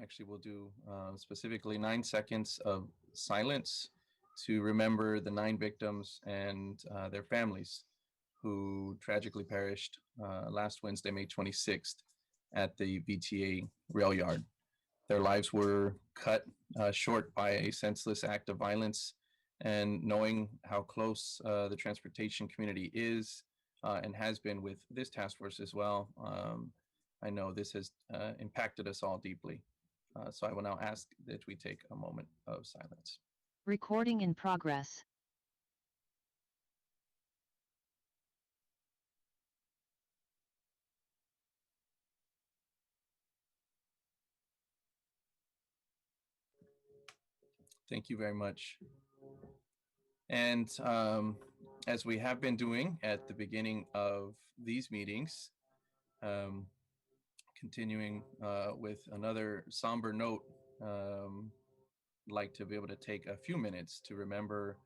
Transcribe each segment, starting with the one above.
actually will do specifically 9 seconds of silence to remember the 9 victims and their families who tragically perished last Wednesday, May 26th at the VTA rail yard. Their lives were cut short by a senseless act of violence, and knowing how close the transportation community is and has been with this task force as well, I know this has impacted us all deeply. So I will now ask that we take a moment of silence. Recording in progress. Thank you very much. And as we have been doing at the beginning of these meetings, continuing with another somber note, I'd like to be able to take a few minutes to remember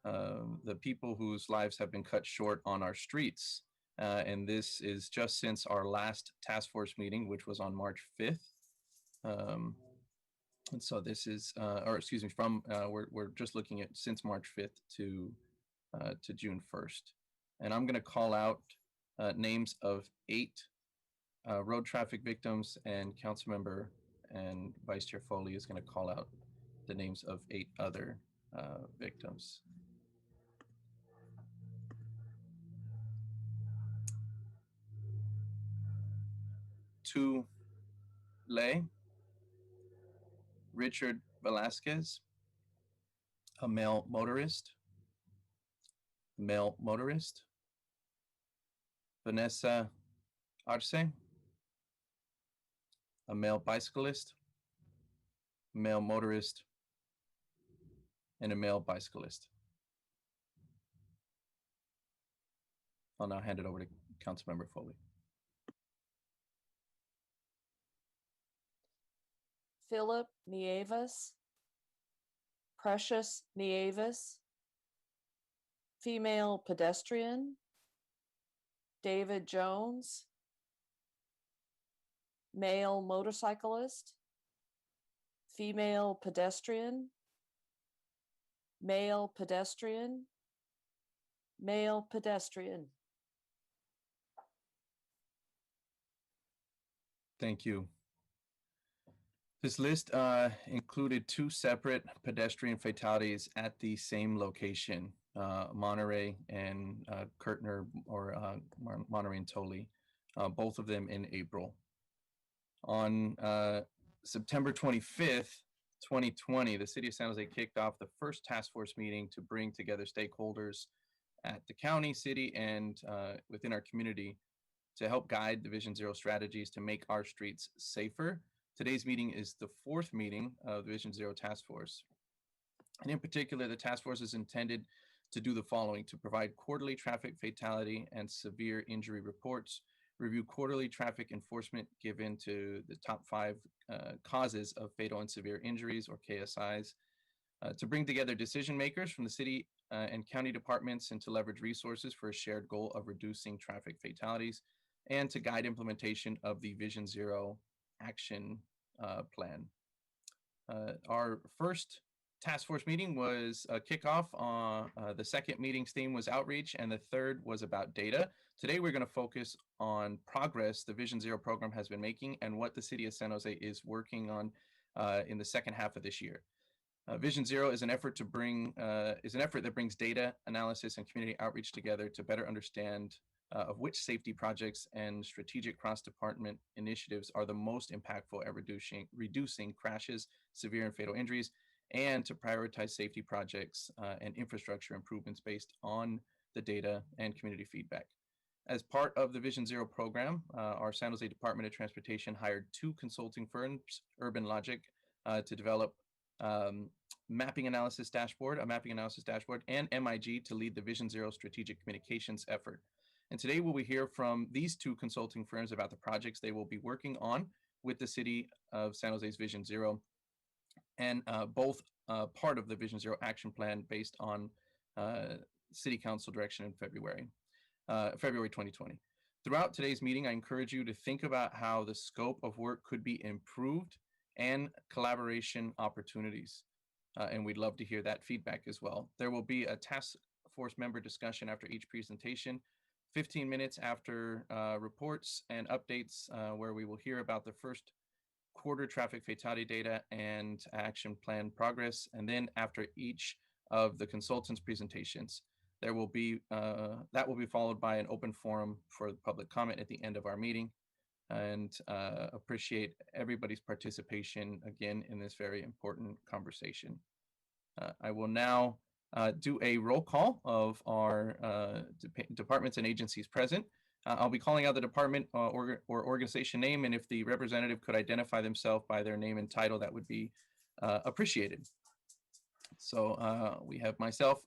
the people whose lives have been cut short on our streets. And this is just since our last task force meeting, which was on March 5th. And so this is, or excuse me, from, we're just looking at since March 5th to June 1st. And I'm gonna call out names of 8 road traffic victims, and Councilmember and Vice Chair Foley is gonna call out the names of 8 other victims. Tu Le, Richard Velasquez, a male motorist. Vanessa Arce, a male bicyclist, male motorist, and a male bicyclist. I'll now hand it over to Councilmember Foley. Philip Nieves, Precious Nieves, female pedestrian, David Jones, male motorcyclist, female pedestrian, male pedestrian, male pedestrian. Thank you. This list included 2 separate pedestrian fatalities at the same location, Monterey and Kirtner, or Monterey and Toley, both of them in April. On September 25th, 2020, the City of San Jose kicked off the first task force meeting to bring together stakeholders at the county, city, and within our community to help guide the Vision Zero strategies to make our streets safer. Today's meeting is the 4th meeting of the Vision Zero Task Force. And in particular, the task force is intended to do the following: to provide quarterly traffic fatality and severe injury reports, review quarterly traffic enforcement given to the top 5 causes of fatal and severe injuries, or KSIs, to bring together decision makers from the city and county departments, and to leverage resources for a shared goal of reducing traffic fatalities, and to guide implementation of the Vision Zero action plan. Our first task force meeting was a kickoff. The second meeting's theme was outreach, and the third was about data. Today, we're going to focus on progress the Vision Zero program has been making and what the City of San Jose is working on in the second half of this year. Vision Zero is an effort to bring that brings data analysis and community outreach together to better understand of which safety projects and strategic cross-department initiatives are the most impactful at reducing crashes, severe and fatal injuries, and to prioritize safety projects and infrastructure improvements based on the data and community feedback. As part of the Vision Zero program, our San Jose Department of Transportation hired 2 consulting firms, Urban Logic, to develop a mapping analysis dashboard, and MIG to lead the Vision Zero strategic communications effort. And today we will hear from these 2 consulting firms about the projects they will be working on with the City of San Jose's Vision Zero, and both part of the Vision Zero action plan based on City Council direction in February 2020. Throughout today's meeting, I encourage you to think about how the scope of work could be improved and collaboration opportunities. And we'd love to hear that feedback as well. There will be a task force member discussion after each presentation, 15 minutes after reports and updates, where we will hear about the first quarter traffic fatality data and action plan progress. And then after each of the consultants' presentations, there will be that will be followed by an open forum for public comment at the end of our meeting. And appreciate everybody's participation again in this very important conversation. I will now do a roll call of our departments and agencies present. I'll be calling out the department or organization name, and if the representative could identify themselves by their name and title, that would be appreciated. So we have myself,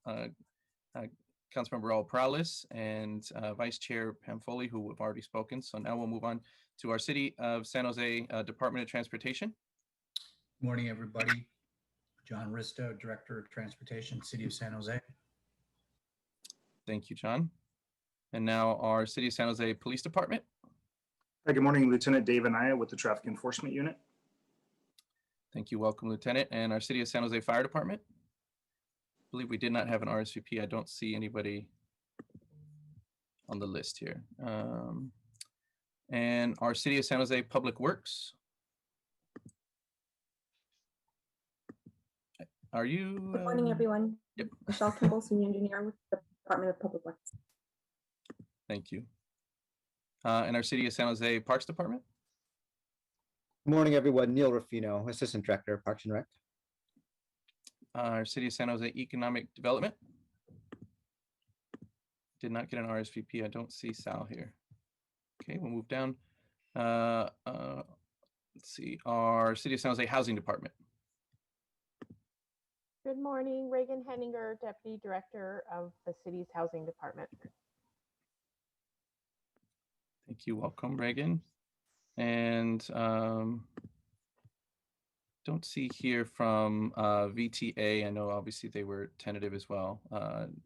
Councilmember Raul Perales, and Vice Chair Pam Foley, who have already spoken. So now we'll move on to our City of San Jose Department of Transportation. Good morning, everybody. John Risto, Director of Transportation, City of San Jose. Thank you, John. And now our City of San Jose Police Department. Hi, good morning, Lieutenant Dave Anaya with the Traffic Enforcement Unit. Thank you. Welcome, Lieutenant. And our City of San Jose Fire Department. I believe we did not have an RSVP. I don't see anybody on the list here. And our City of San Jose Public Works. Are you? Good morning, everyone. Yep. Michelle Kimball, Senior Engineer with the Department of Public Works. Thank you. And our City of San Jose Parks Department. Good morning, everyone. Neil Ruffino, Assistant Director, Parks and Rec. Our City of San Jose Economic Development. Did not get an RSVP. I don't see Sal here. Okay, we'll move down. Let's see, our City of San Jose Housing Department. Good morning, Reagan Henninger, Deputy Director of the city's Housing Department. Thank you. Welcome, Reagan. And don't see here from VTA. I know obviously they were tentative as well.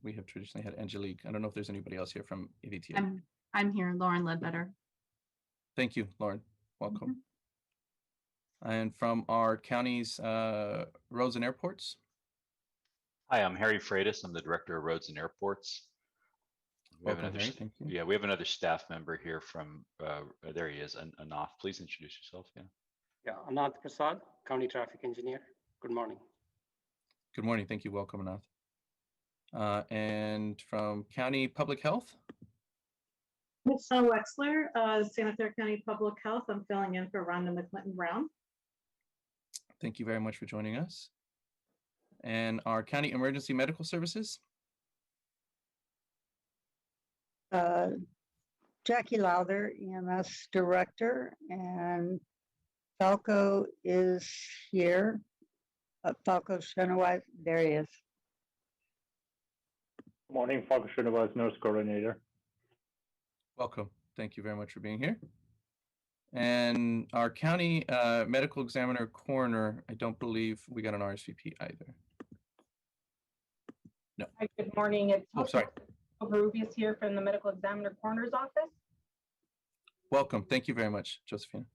We have traditionally had Angelique. I don't know if there's anybody else here from VTA. I'm here, Lauren Ledbetter. Thank you, Lauren. Welcome. And from our counties, roads and airports. Hi, I'm Harry Freitas. I'm the Director of Roads and Airports. Welcome, Harry. Thank you. Yeah, we have another staff member here from, there he is, Anath. Please introduce yourself. Yeah, Anath Prasad, County Traffic Engineer. Good morning. Good morning. Thank you. Welcome, Anath. And from County Public Health. Michelle Wexler, Santa Clara County Public Health. I'm filling in for Rhonda McClinton Brown. Thank you very much for joining us. And our County Emergency Medical Services. Jackie Lowther, EMS Director, and Falco is here. Falco Shenaway, there he is. Good morning, Falco Shenaway, Nurse Coordinator. Welcome. Thank you very much for being here. And our County Medical Examiner Coroner, I don't believe we got an RSVP either. No. Hi, good morning. It's sorry. Rubius here from the Medical Examiner Coroner's Office. Welcome. Thank you very much, Josephina.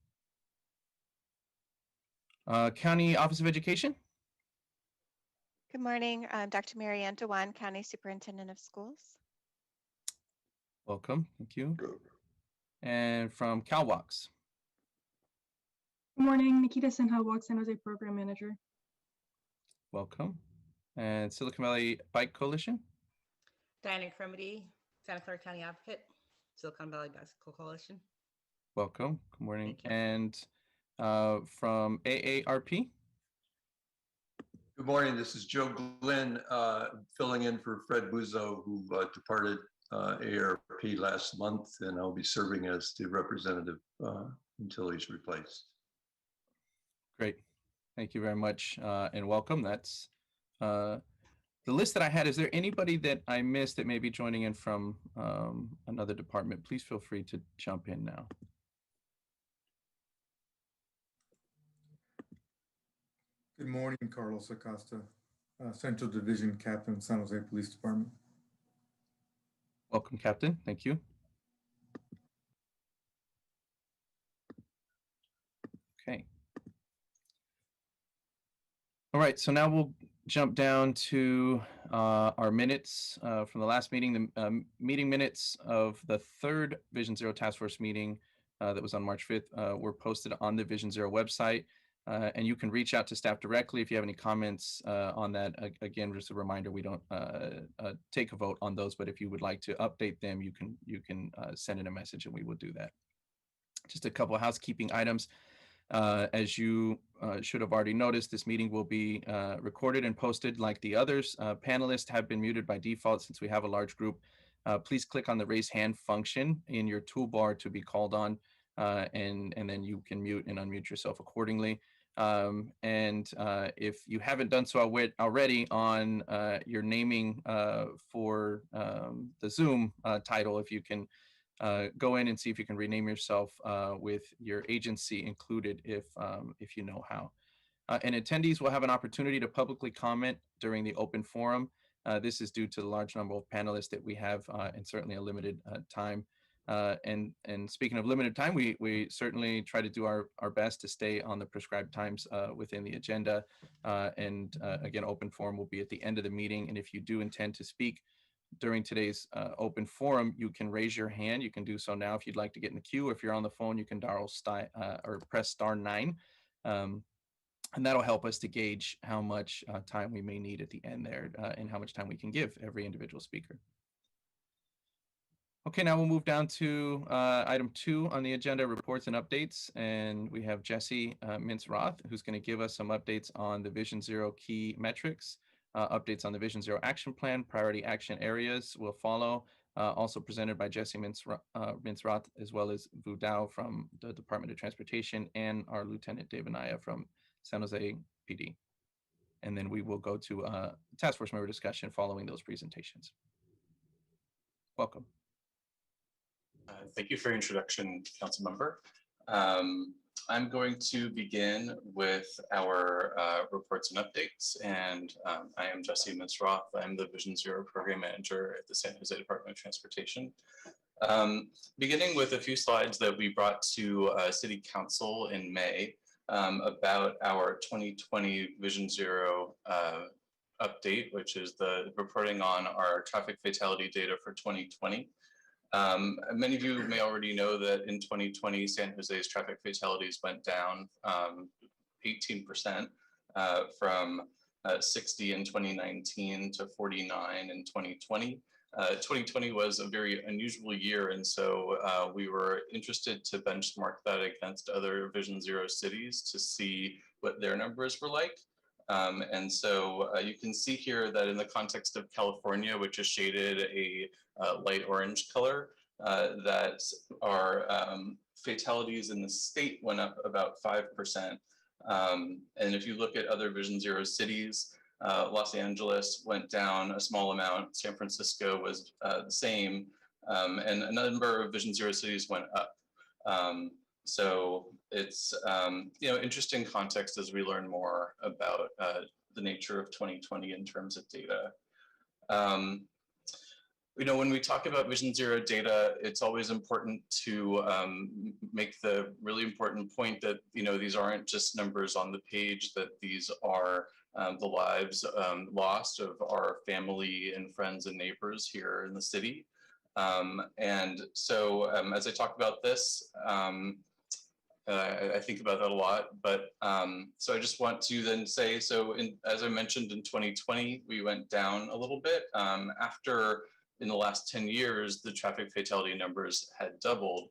County Office of Education. Good morning. I'm Dr. Marianne Dewan, County Superintendent of Schools. Welcome. Thank you. And from CalWalks. Good morning. Nikita Sinha, Walk San Jose Program Manager. Welcome. And Silicon Valley Bike Coalition. Diana Cremedy, Santa Clara County Advocate, Silicon Valley Bicycle Coalition. Welcome. Good morning. And from AARP. Good morning. This is Joe Glenn filling in for Fred Buzo, who departed AARP last month, and I'll be serving as the representative until he's replaced. Great. Thank you very much and welcome. That's the list that I had. Is there anybody that I missed that may be joining in from another department? Please feel free to jump in now. Good morning, Carlos Acosta, Central Division Captain, San Jose Police Department. Welcome, Captain. Thank you. Okay. All right, so now we'll jump down to our minutes from the last meeting. The meeting minutes of the third Vision Zero Task Force meeting that was on March 5th were posted on the Vision Zero website. And you can reach out to staff directly if you have any comments on that. Again, just a reminder, we don't take a vote on those, but if you would like to update them, you can send in a message and we will do that. Just a couple of housekeeping items. As you should have already noticed, this meeting will be recorded and posted like the others. Panelists have been muted by default since we have a large group. Please click on the raise hand function in your toolbar to be called on, and then you can mute and unmute yourself accordingly. If you haven't done so already on your naming for the Zoom title, if you can go in and see if you can rename yourself with your agency included if you know how. And attendees will have an opportunity to publicly comment during the open forum. This is due to the large number of panelists that we have and certainly a limited time. And speaking of limited time, we certainly try to do our best to stay on the prescribed times within the agenda. Again, open forum will be at the end of the meeting. And if you do intend to speak during today's open forum, you can raise your hand. You can do so now if you'd like to get in the queue. If you're on the phone, you can dial or press *9. And that'll help us to gauge how much time we may need at the end there and how much time we can give every individual speaker. Okay, now we'll move down to item 2 on the agenda, reports and updates. And we have Jesse Mintz-Roth, who's going to give us some updates on the Vision Zero key metrics. Updates on the Vision Zero action plan, priority action areas will follow, also presented by Jesse Mintz-Roth, as well as Vu Dao from the Department of Transportation and our Lieutenant Dave Anaya from San Jose PD. And then we will go to a task force member discussion following those presentations. Welcome. Thank you for your introduction, Council Member. I'm going to begin with our reports and updates, and I am Jesse Mintz-Roth. I'm the Vision Zero Program Manager at the San Jose Department of Transportation. Beginning with a few slides that we brought to City Council in May about our 2020 Vision Zero update, which is the reporting on our traffic fatality data for 2020. Many of you may already know that in 2020, San Jose's traffic fatalities went down 18% from 60 in 2019 to 49 in 2020. 2020 was a very unusual year, and so we were interested to benchmark that against other Vision Zero cities to see what their numbers were like. And so you can see here that in the context of California, which is shaded a light orange color, that our fatalities in the state went up about 5%. And if you look at other Vision Zero cities, Los Angeles went down a small amount, San Francisco was the same, and a number of Vision Zero cities went up. So it's interesting context as we learn more about the nature of 2020 in terms of data. When we talk about Vision Zero data, it's always important to make the really important point that these aren't just numbers on the page, that these are the lives lost of our family and friends and neighbors here in the city. And so as I talk about this, I think about that a lot, but so I just want to then say, as I mentioned in 2020, we went down a little bit after in the last 10 years, the traffic fatality numbers had doubled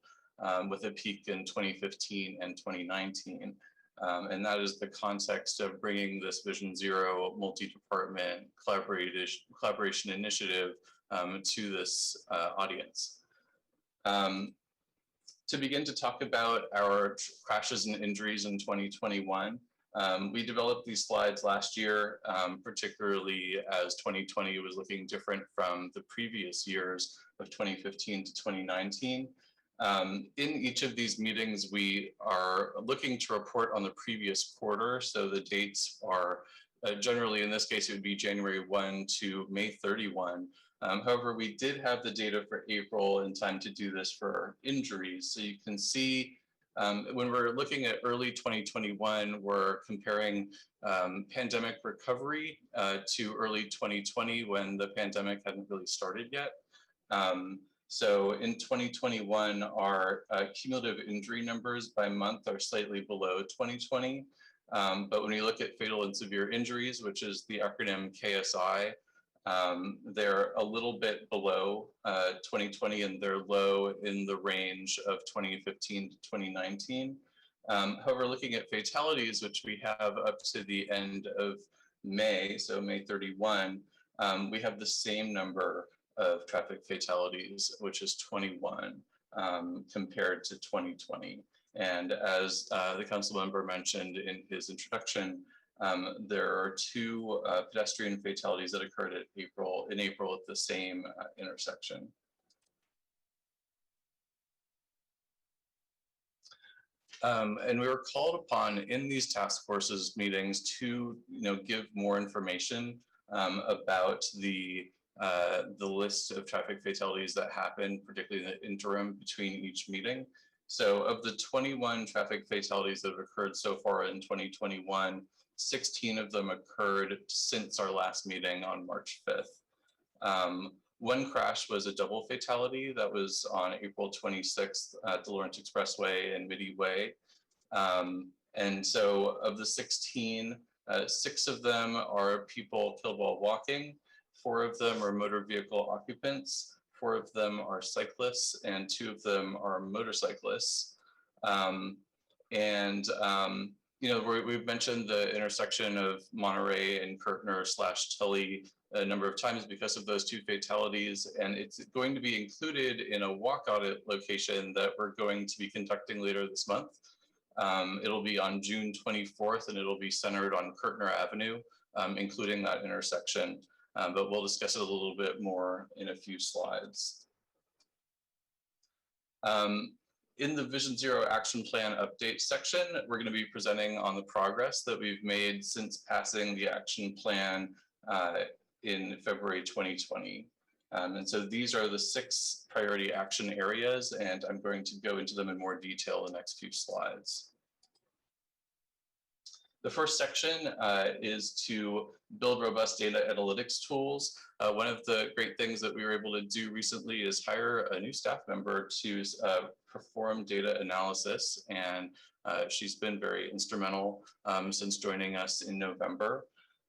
with a peak in 2015 and 2019. And that is the context of bringing this Vision Zero multi-department collaboration initiative to this audience. To begin to talk about our crashes and injuries in 2021, we developed these slides last year, particularly as 2020 was looking different from the previous years of 2015 to 2019. In each of these meetings, we are looking to report on the previous quarter. So the dates are generally, in this case, it would be January 1 to May 31. However, we did have the data for April in time to do this for injuries. So you can see When we're looking at early 2021, we're comparing pandemic recovery to early 2020 when the pandemic hadn't really started yet. So in 2021, our cumulative injury numbers by month are slightly below 2020. But when we look at fatal and severe injuries, which is the acronym KSI, they're a little bit below 2020, and they're low in the range of 2015 to 2019. However, looking at fatalities, which we have up to the end of May, so May 31, we have the same number of traffic fatalities, which is 21 compared to 2020. And as the council member mentioned in his introduction, there are 2 pedestrian fatalities that occurred in April at the same intersection. And we were called upon in these task forces meetings to, give more information about the list of traffic fatalities that happened, particularly in the interim between each meeting. So of the 21 traffic fatalities that have occurred so far in 2021, 16 of them occurred since our last meeting on March 5th. One crash was a double fatality that was on April 26th at the Lawrence Expressway and Middy Way. And so of the 16, 6 of them are people killed while walking, 4 of them are motor vehicle occupants, 4 of them are cyclists, and 2 of them are motorcyclists. We've mentioned the intersection of Monterey and Kirtner/Tully a number of times because of those 2 fatalities, and it's going to be included in a walk audit location that we're going to be conducting later this month. It'll be on June 24th, and it'll be centered on Kirtner Avenue, including that intersection. But we'll discuss it a little bit more in a few slides. In the Vision Zero Action Plan update section, we're going to be presenting on the progress that we've made since passing the action plan in February 2020. And so these are the 6 priority action areas, and I'm going to go into them in more detail in the next few slides. The first section is to build robust data analytics tools. One of the great things that we were able to do recently is hire a new staff member to perform data analysis, and she's been very instrumental since joining us in November.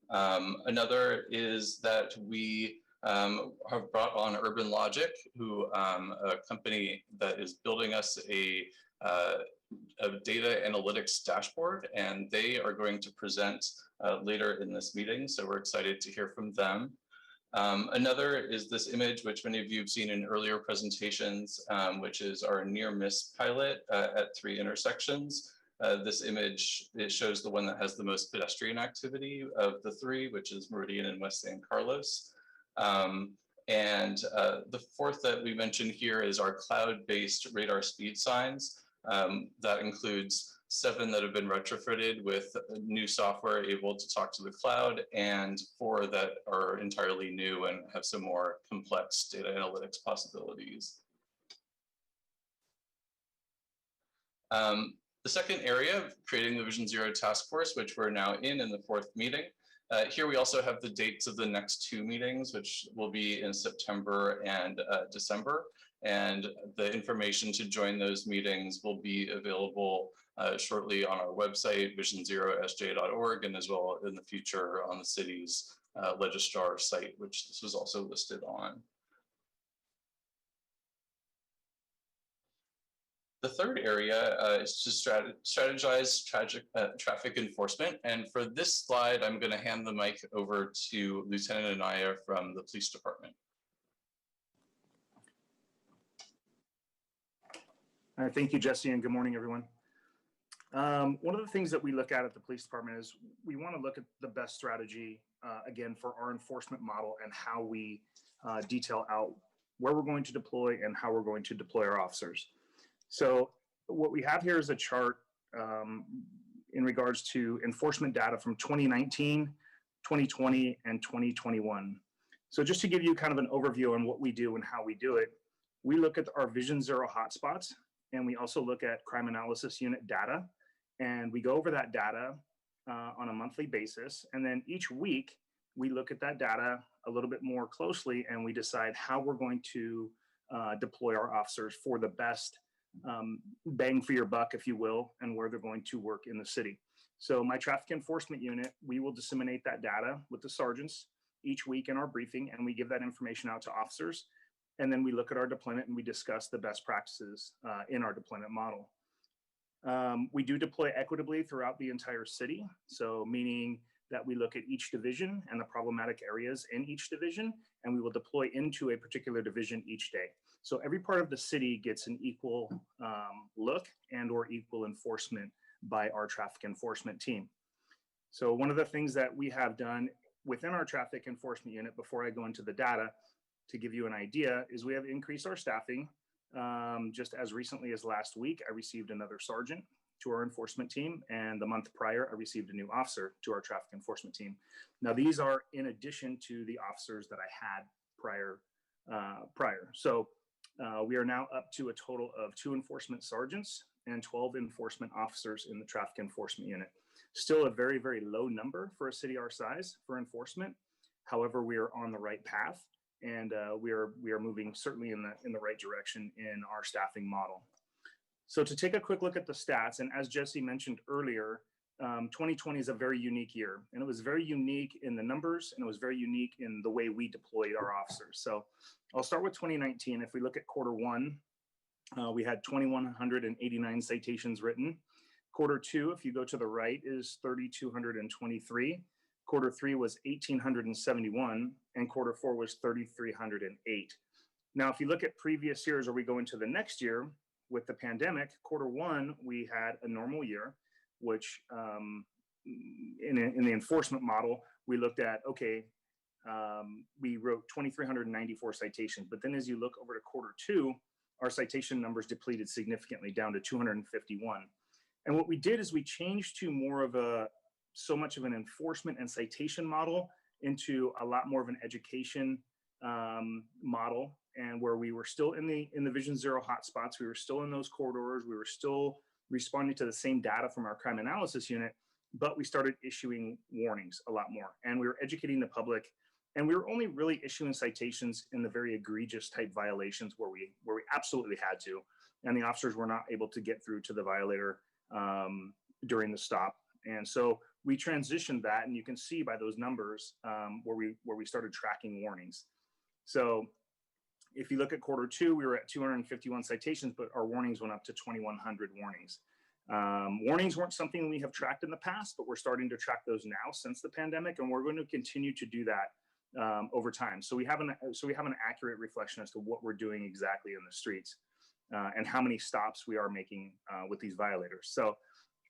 Another is that we have brought on Urban Logic, who a company that is building us a data analytics dashboard, and they are going to present later in this meeting, so we're excited to hear from them. Another is this image, which many of you have seen in earlier presentations, which is our near-miss pilot at 3 intersections. This image, it shows the one that has the most pedestrian activity of the 3, which is Meridian and West San Carlos. The 4th that we mentioned here is our cloud-based radar speed signs. That includes 7 that have been retrofitted with new software able to talk to the cloud, and 4 that are entirely new and have some more complex data analytics possibilities. The second area of creating the Vision Zero task force, which we're now in the 4th meeting. Here we also have the dates of the next 2 meetings, which will be in September and December. And the information to join those meetings will be available shortly on our website, visionzerosj.org, and as well in the future on the city's registrar site, which this was also listed on. The third area is to strategize traffic enforcement. And for this slide, I'm going to hand the mic over to Lieutenant Anaya from the police department. All right, thank you, Jesse, and good morning, everyone. One of the things that we look at the police department is we want to look at the best strategy, again, for our enforcement model and how we detail out where we're going to deploy and how we're going to deploy our officers. So what we have here is a chart in regards to enforcement data from 2019, 2020, and 2021. So just to give you kind of an overview on what we do and how we do it, we look at our Vision Zero hotspots, and we also look at crime analysis unit data, and we go over that data on a monthly basis. And then each week we look at that data a little bit more closely, and we decide how we're going to deploy our officers for the best bang for your buck, if you will, and where they're going to work in the city. So my traffic enforcement unit, we will disseminate that data with the sergeants each week in our briefing, and we give that information out to officers. And then we look at our deployment and we discuss the best practices in our deployment model. We do deploy equitably throughout the entire city. So meaning that we look at each division and the problematic areas in each division, and we will deploy into a particular division each day. So every part of the city gets an equal look and or equal enforcement by our traffic enforcement team. So one of the things that we have done within our traffic enforcement unit, before I go into the data, to give you an idea, is we have increased our staffing. Just as recently as last week, I received another sergeant to our enforcement team, and the month prior, I received a new officer to our traffic enforcement team. Now, these are in addition to the officers that I had prior. So we are now up to a total of 2 enforcement sergeants and 12 enforcement officers in the traffic enforcement unit. Still a very, very low number for a city our size for enforcement. However, we are on the right path, and we are moving certainly in the right direction in our staffing model. So to take a quick look at the stats, and as Jesse mentioned earlier, 2020 is a very unique year, and it was very unique in the numbers, and it was very unique in the way we deployed our officers. So I'll start with 2019. If we look at Q1, we had 2,189 citations written. Q2, if you go to the right, is 3,223. Q3 was 1,871, and Q4 was 3,308. Now, if you look at previous years, or we go into the next year with the pandemic, Q1, we had a normal year, which in the enforcement model, we looked at, okay, we wrote 2,394 citations, but then as you look over to Q2, our citation numbers depleted significantly down to 251. And what we did is we changed to more of so much of an enforcement and citation model into a lot more of an education model, and where we were still in the Vision Zero hotspots, we were still in those corridors, we were still responding to the same data from our crime analysis unit, but we started issuing warnings a lot more, and we were educating the public, and we were only really issuing citations in the very egregious type violations where we absolutely had to, and the officers were not able to get through to the violator during the stop. And so we transitioned that, and you can see by those numbers where we started tracking warnings. So if you look at Q2, we were at 251 citations, but our warnings went up to 2,100 warnings. Warnings weren't something we have tracked in the past, but we're starting to track those now since the pandemic, and we're going to continue to do that over time. So we have an accurate reflection as to what we're doing exactly in the streets and how many stops we are making with these violators. So,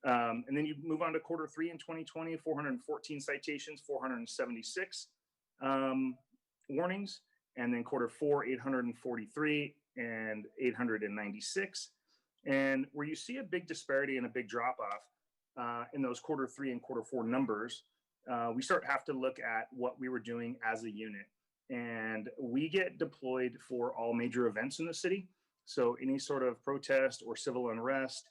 and then you move on to Q3 in 2020, 414 citations, 476 warnings. And then Q4, 843 and 896. And where you see a big disparity and a big drop off in those Q3 and Q4 numbers, we have to look at what we were doing as a unit. And we get deployed for all major events in the city. So any sort of protest or civil unrest,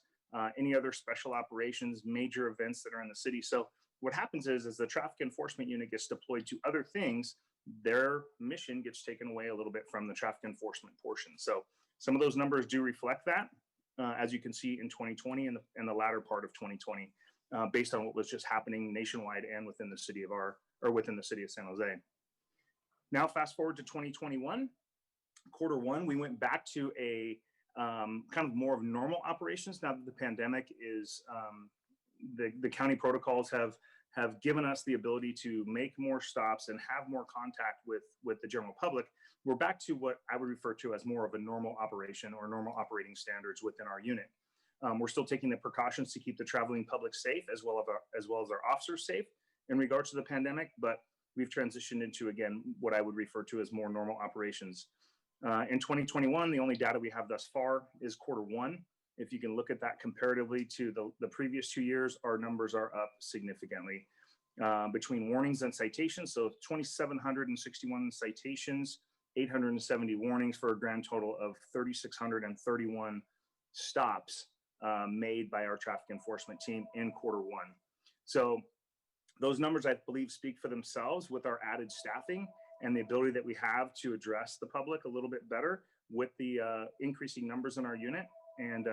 any other special operations, major events that are in the city. So what happens is the traffic enforcement unit gets deployed to other things, their mission gets taken away a little bit from the traffic enforcement portion. So some of those numbers do reflect that, as you can see in 2020 and the latter part of 2020, based on what was just happening nationwide and within the city of San Jose. Now, fast forward to 2021, Q1, we went back to a kind of more of normal operations now that the pandemic is, the county protocols have given us the ability to make more stops and have more contact with the general public. We're back to what I would refer to as more of a normal operation or normal operating standards within our unit. We're still taking the precautions to keep the traveling public safe as well as our officers safe in regards to the pandemic, but we've transitioned into, again, what I would refer to as more normal operations. In 2021, the only data we have thus far is Q1. If you can look at that comparatively to the previous 2 years, our numbers are up significantly between warnings and citations. So 2,761 citations, 870 warnings for a grand total of 3,631 stops made by our traffic enforcement team in Q1. So those numbers, I believe, speak for themselves with our added staffing and the ability that we have to address the public a little bit better with the increasing numbers in our unit. And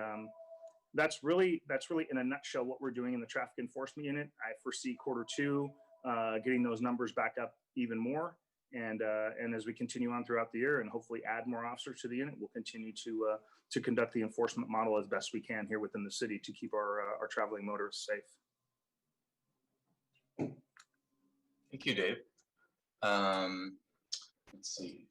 that's really in a nutshell what we're doing in the traffic enforcement unit. I foresee Q2 getting those numbers back up even more. And as we continue on throughout the year and hopefully add more officers to the unit, we'll continue to conduct the enforcement model as best we can here within the city to keep our traveling motorists safe. Thank you, Dave. Let's see.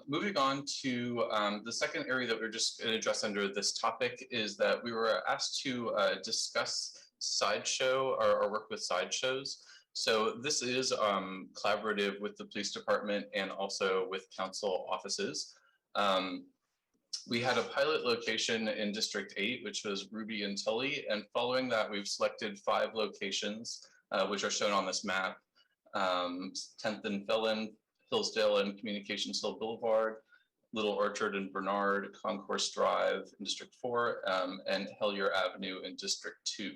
Moving on to the second area that we're just going to address under this topic is that we were asked to discuss sideshow or work with sideshows. So this is collaborative with the police department and also with council offices. We had a pilot location in District 8, which was Ruby and Tully. And following that, we've selected 5 locations, which are shown on this map. 10th and Felon, Hillsdale and Communications Hill Boulevard, Little Orchard and Bernard, Concourse Drive in District 4, and Hellier Avenue in District 2.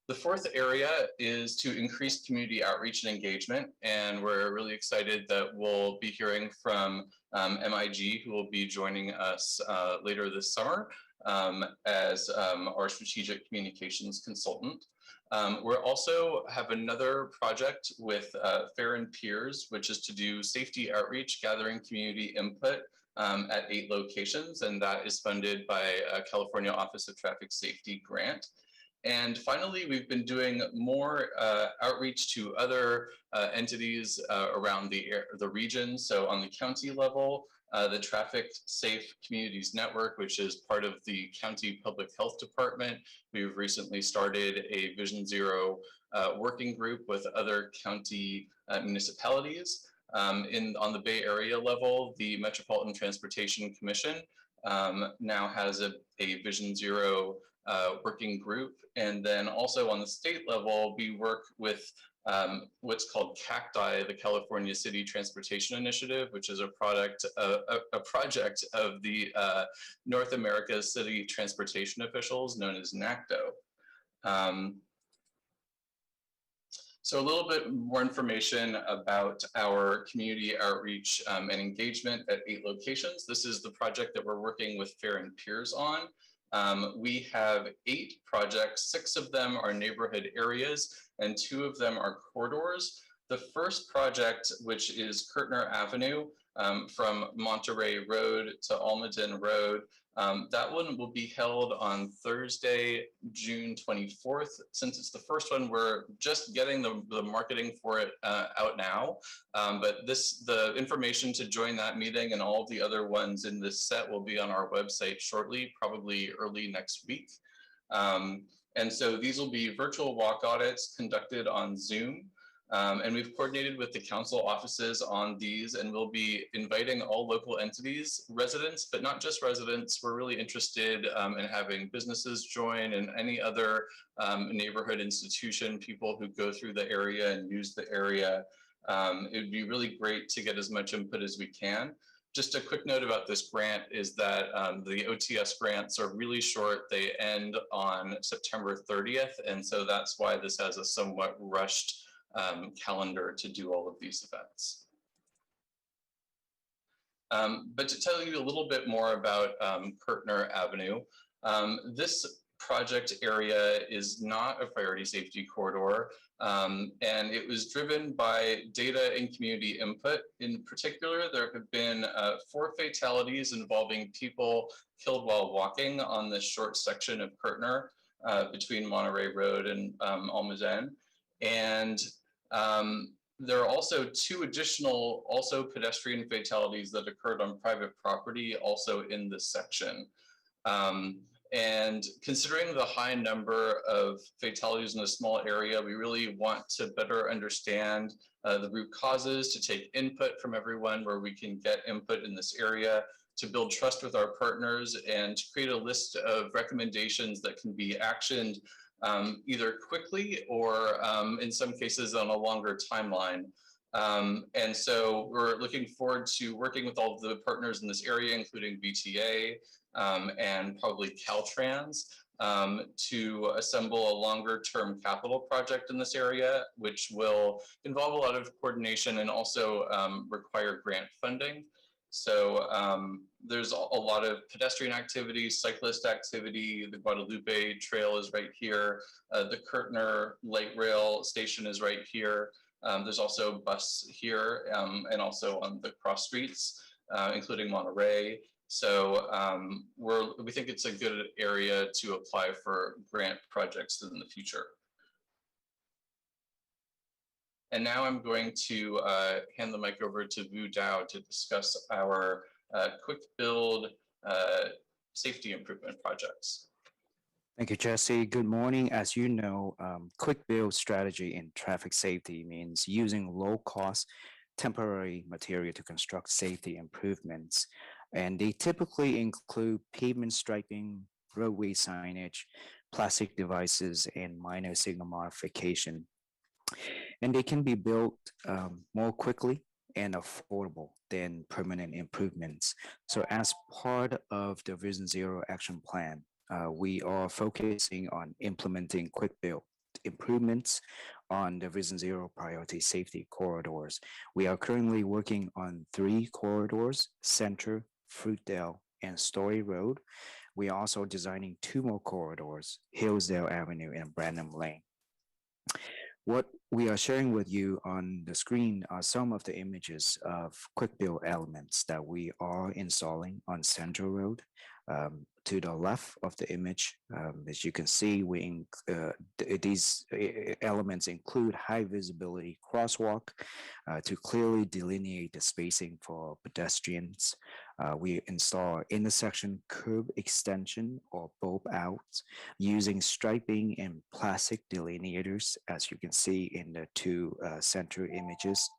The fourth area is to increase community outreach and engagement, and we're really excited that we'll be hearing from MIG, who will be joining us later this summer as our strategic communications consultant. We also have another project with Fair and Peers, which is to do safety outreach, gathering community input at 8 locations, and that is funded by a California Office of Traffic Safety grant. And finally, we've been doing more outreach to other entities around the region. So on the county level, the Traffic Safe Communities Network, which is part of the County Public Health Department. We've recently started a Vision Zero working group with other county municipalities. On the Bay Area level, the Metropolitan Transportation Commission now has a Vision Zero working group. And then also on the state level, we work with what's called CACTI, the California City Transportation Initiative, which is a project of the North America City Transportation Officials, known as NACTO. So a little bit more information about our community outreach and engagement at 8 locations. This is the project that we're working with Fair and Peers on. We have 8 projects, 6 of them are neighborhood areas, and 2 of them are corridors. The first project, which is Kirtner Avenue, from Monterey Road to Almaden Road, that one will be held on Thursday, June 24th. Since it's the first one, we're just getting the marketing for it out now. But the information to join that meeting and all of the other ones in this set will be on our website shortly, probably early next week. And so these will be virtual walk audits conducted on Zoom. And we've coordinated with the council offices on these, and we'll be inviting all local entities, residents, but not just residents. We're really interested in having businesses join and any other neighborhood institution, people who go through the area and use the area. It would be really great to get as much input as we can. Just a quick note about this grant is that the OTS grants are really short. They end on September 30th. And so that's why this has a somewhat rushed calendar to do all of these events. But to tell you a little bit more about Kirtner Avenue, this project area is not a priority safety corridor, and it was driven by data and community input. In particular, there have been 4 fatalities involving people killed while walking on this short section of Kirtner between Monterey Road and Almaden. And there are also 2 additional pedestrian fatalities that occurred on private property also in this section. And considering the high number of fatalities in a small area, we really want to better understand the root causes, to take input from everyone where we can get input in this area, to build trust with our partners, and to create a list of recommendations that can be actioned either quickly or in some cases on a longer timeline. And so we're looking forward to working with all of the partners in this area, including VTA and probably Caltrans, to assemble a longer-term capital project in this area, which will involve a lot of coordination and also require grant funding. So there's a lot of pedestrian activity, cyclist activity. The Guadalupe Trail is right here. The Kirtner Light Rail Station is right here. There's also a bus here and also on the cross streets, including Monterey. So we think it's a good area to apply for grant projects in the future. And now I'm going to hand the mic over to Vu Dao to discuss our quick build safety improvement projects. Thank you, Jesse. Good morning. As you know, quick build strategy in traffic safety means using low cost temporary material to construct safety improvements. And they typically include pavement striping, roadway signage, plastic devices, and minor signal modification. And they can be built more quickly and affordable than permanent improvements. So as part of the Vision Zero action plan, we are focusing on implementing quick build improvements on the Vision Zero priority safety corridors. We are currently working on 3 corridors: Center, Fruitdale, and Story Road. We are also designing 2 more corridors: Hillsdale Avenue and Branham Lane. What we are sharing with you on the screen are some of the images of quick build elements that we are installing on Central Road. To the left of the image, as you can see, these elements include high visibility crosswalk to clearly delineate the spacing for pedestrians. We install intersection curb extension or bulb outs using striping and plastic delineators, as you can see in the 2 center images,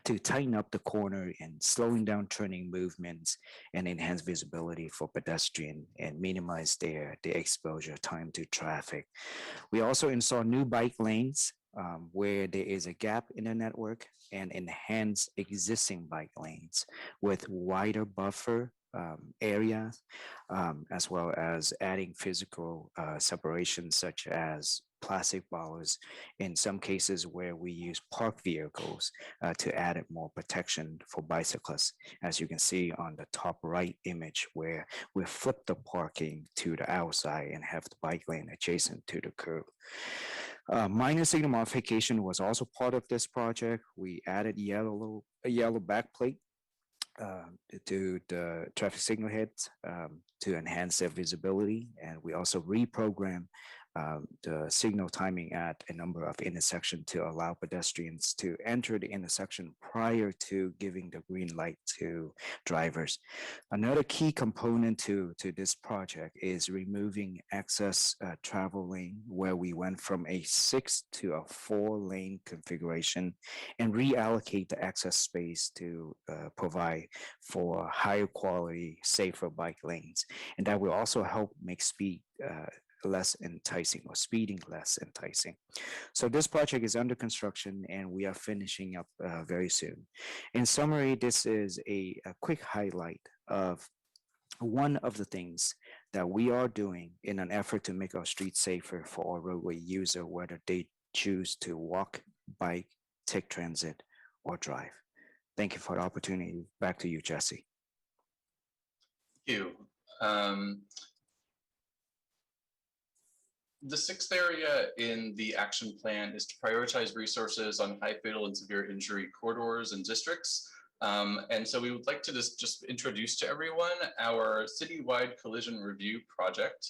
to tighten up the corner and slowing down turning movements and enhance visibility for pedestrian and minimize their exposure time to traffic. We also install new bike lanes where there is a gap in the network, and enhance existing bike lanes with wider buffer areas, as well as adding physical separation such as plastic bollards in some cases where we use parked vehicles to add more protection for bicyclists, as you can see on the top right image, where we flip the parking to the outside and have the bike lane adjacent to the curb. Minor signal modification was also part of this project. We added a yellow backplate to the traffic signal heads to enhance their visibility, and we also reprogrammed the signal timing at a number of intersections to allow pedestrians to enter the intersection prior to giving the green light to drivers. Another key component to this project is removing excess travel lane, where we went from a 6 to a 4-lane configuration and reallocate the excess space to provide for higher quality, safer bike lanes. And that will also help make speed less enticing, or speeding less enticing. So this project is under construction and we are finishing up very soon. In summary, this is a quick highlight of one of the things that we are doing in an effort to make our streets safer for our roadway user, whether they choose to walk, bike, take transit, or drive. Thank you for the opportunity. Back to you, Jesse. Thank you. The 6th area in the action plan is to prioritize resources on high fatal and severe injury corridors and districts. And so we would like to just introduce to everyone our Citywide Collision Review project.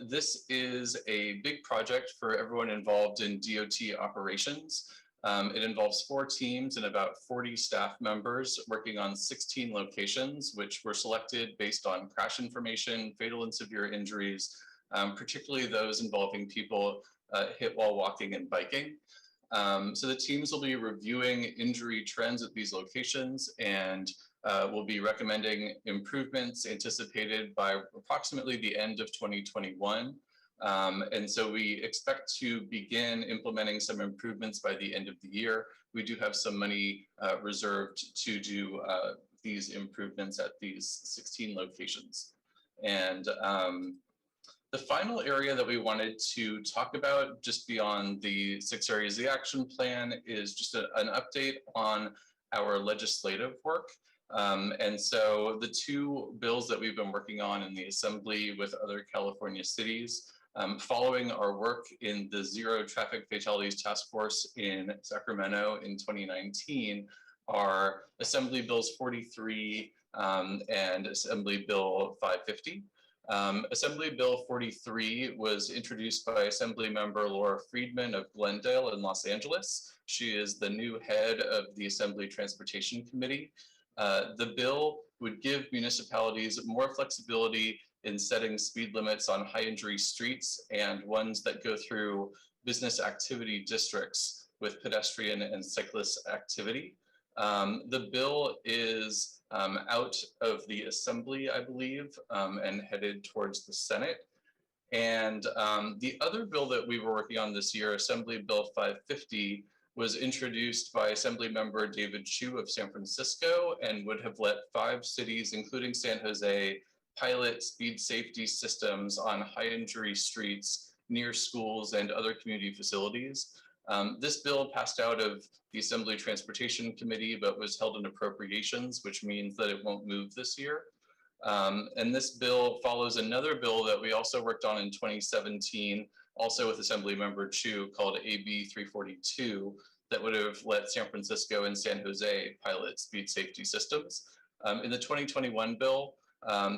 This is a big project for everyone involved in DOT operations. It involves 4 teams and about 40 staff members working on 16 locations, which were selected based on crash information, fatal and severe injuries, particularly those involving people hit while walking and biking. So the teams will be reviewing injury trends at these locations and will be recommending improvements anticipated by approximately the end of 2021. And so we expect to begin implementing some improvements by the end of the year. We do have some money reserved to do these improvements at these 16 locations. And the final area that we wanted to talk about, just beyond the 6 areas of the action plan, is just an update on our legislative work. And so the 2 bills that we've been working on in the Assembly with other California cities, following our work in the Zero Traffic Fatalities Task Force in Sacramento in 2019, are Assembly Bills 43 and Assembly Bill 550. Assembly Bill 43 was introduced by Assembly Member Laura Friedman of Glendale in Los Angeles. She is the new head of the Assembly Transportation Committee. The bill would give municipalities more flexibility in setting speed limits on high injury streets and ones that go through business activity districts with pedestrian and cyclist activity. The bill is out of the Assembly, I believe, and headed towards the Senate. And the other bill that we were working on this year, Assembly Bill 550, was introduced by Assembly Member David Chu of San Francisco and would have let 5 cities, including San Jose, pilot speed safety systems on high injury streets near schools and other community facilities. This bill passed out of the Assembly Transportation Committee, but was held in appropriations, which means that it won't move this year. And this bill follows another bill that we also worked on in 2017, also with Assembly Member Chu, called AB 342, that would have let San Francisco and San Jose pilot speed safety systems. In the 2021 bill,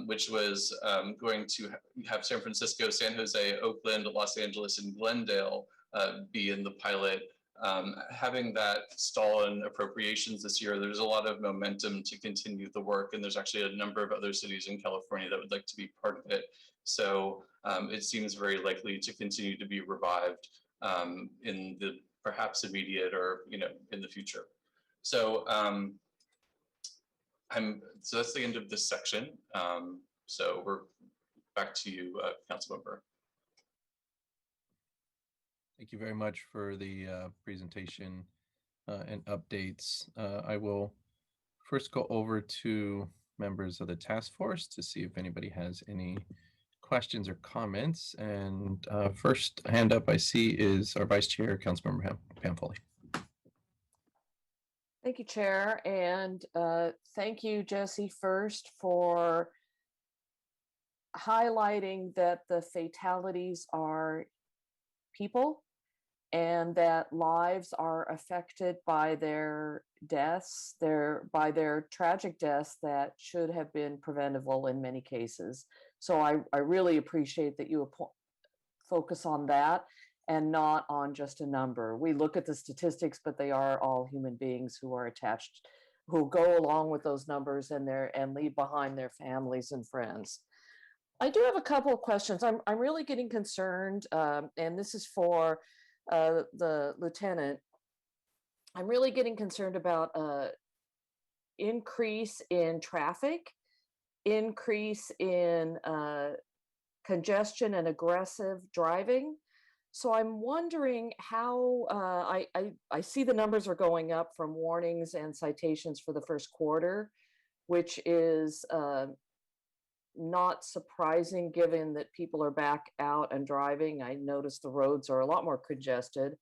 which was going to have San Francisco, San Jose, Oakland, Los Angeles, and Glendale be in the pilot. Having that stall in appropriations this year, there's a lot of momentum to continue the work, and there's actually a number of other cities in California that would like to be part of it. So it seems very likely to continue to be revived in the perhaps immediate or in the future. So so that's the end of this section. So we're back to you, Councilmember. Thank you very much for the presentation and updates. I will first go over to members of the task force to see if anybody has any questions or comments. And first hand up I see is our Vice Chair, Councilmember Pam Foley. Thank you, Chair, and thank you, Jesse, first for highlighting that the fatalities are people and that lives are affected by their deaths, by their tragic deaths that should have been preventable in many cases. So I really appreciate that you focus on that and not on just a number. We look at the statistics, but they are all human beings who are attached, who go along with those numbers and leave behind their families and friends. I do have a couple of questions. I'm really getting concerned, and this is for the lieutenant. I'm really getting concerned about increase in traffic, increase in congestion and aggressive driving. So I'm wondering how I see the numbers are going up from warnings and citations for the first quarter, which is not surprising given that people are back out and driving. I noticed the roads are a lot more congested,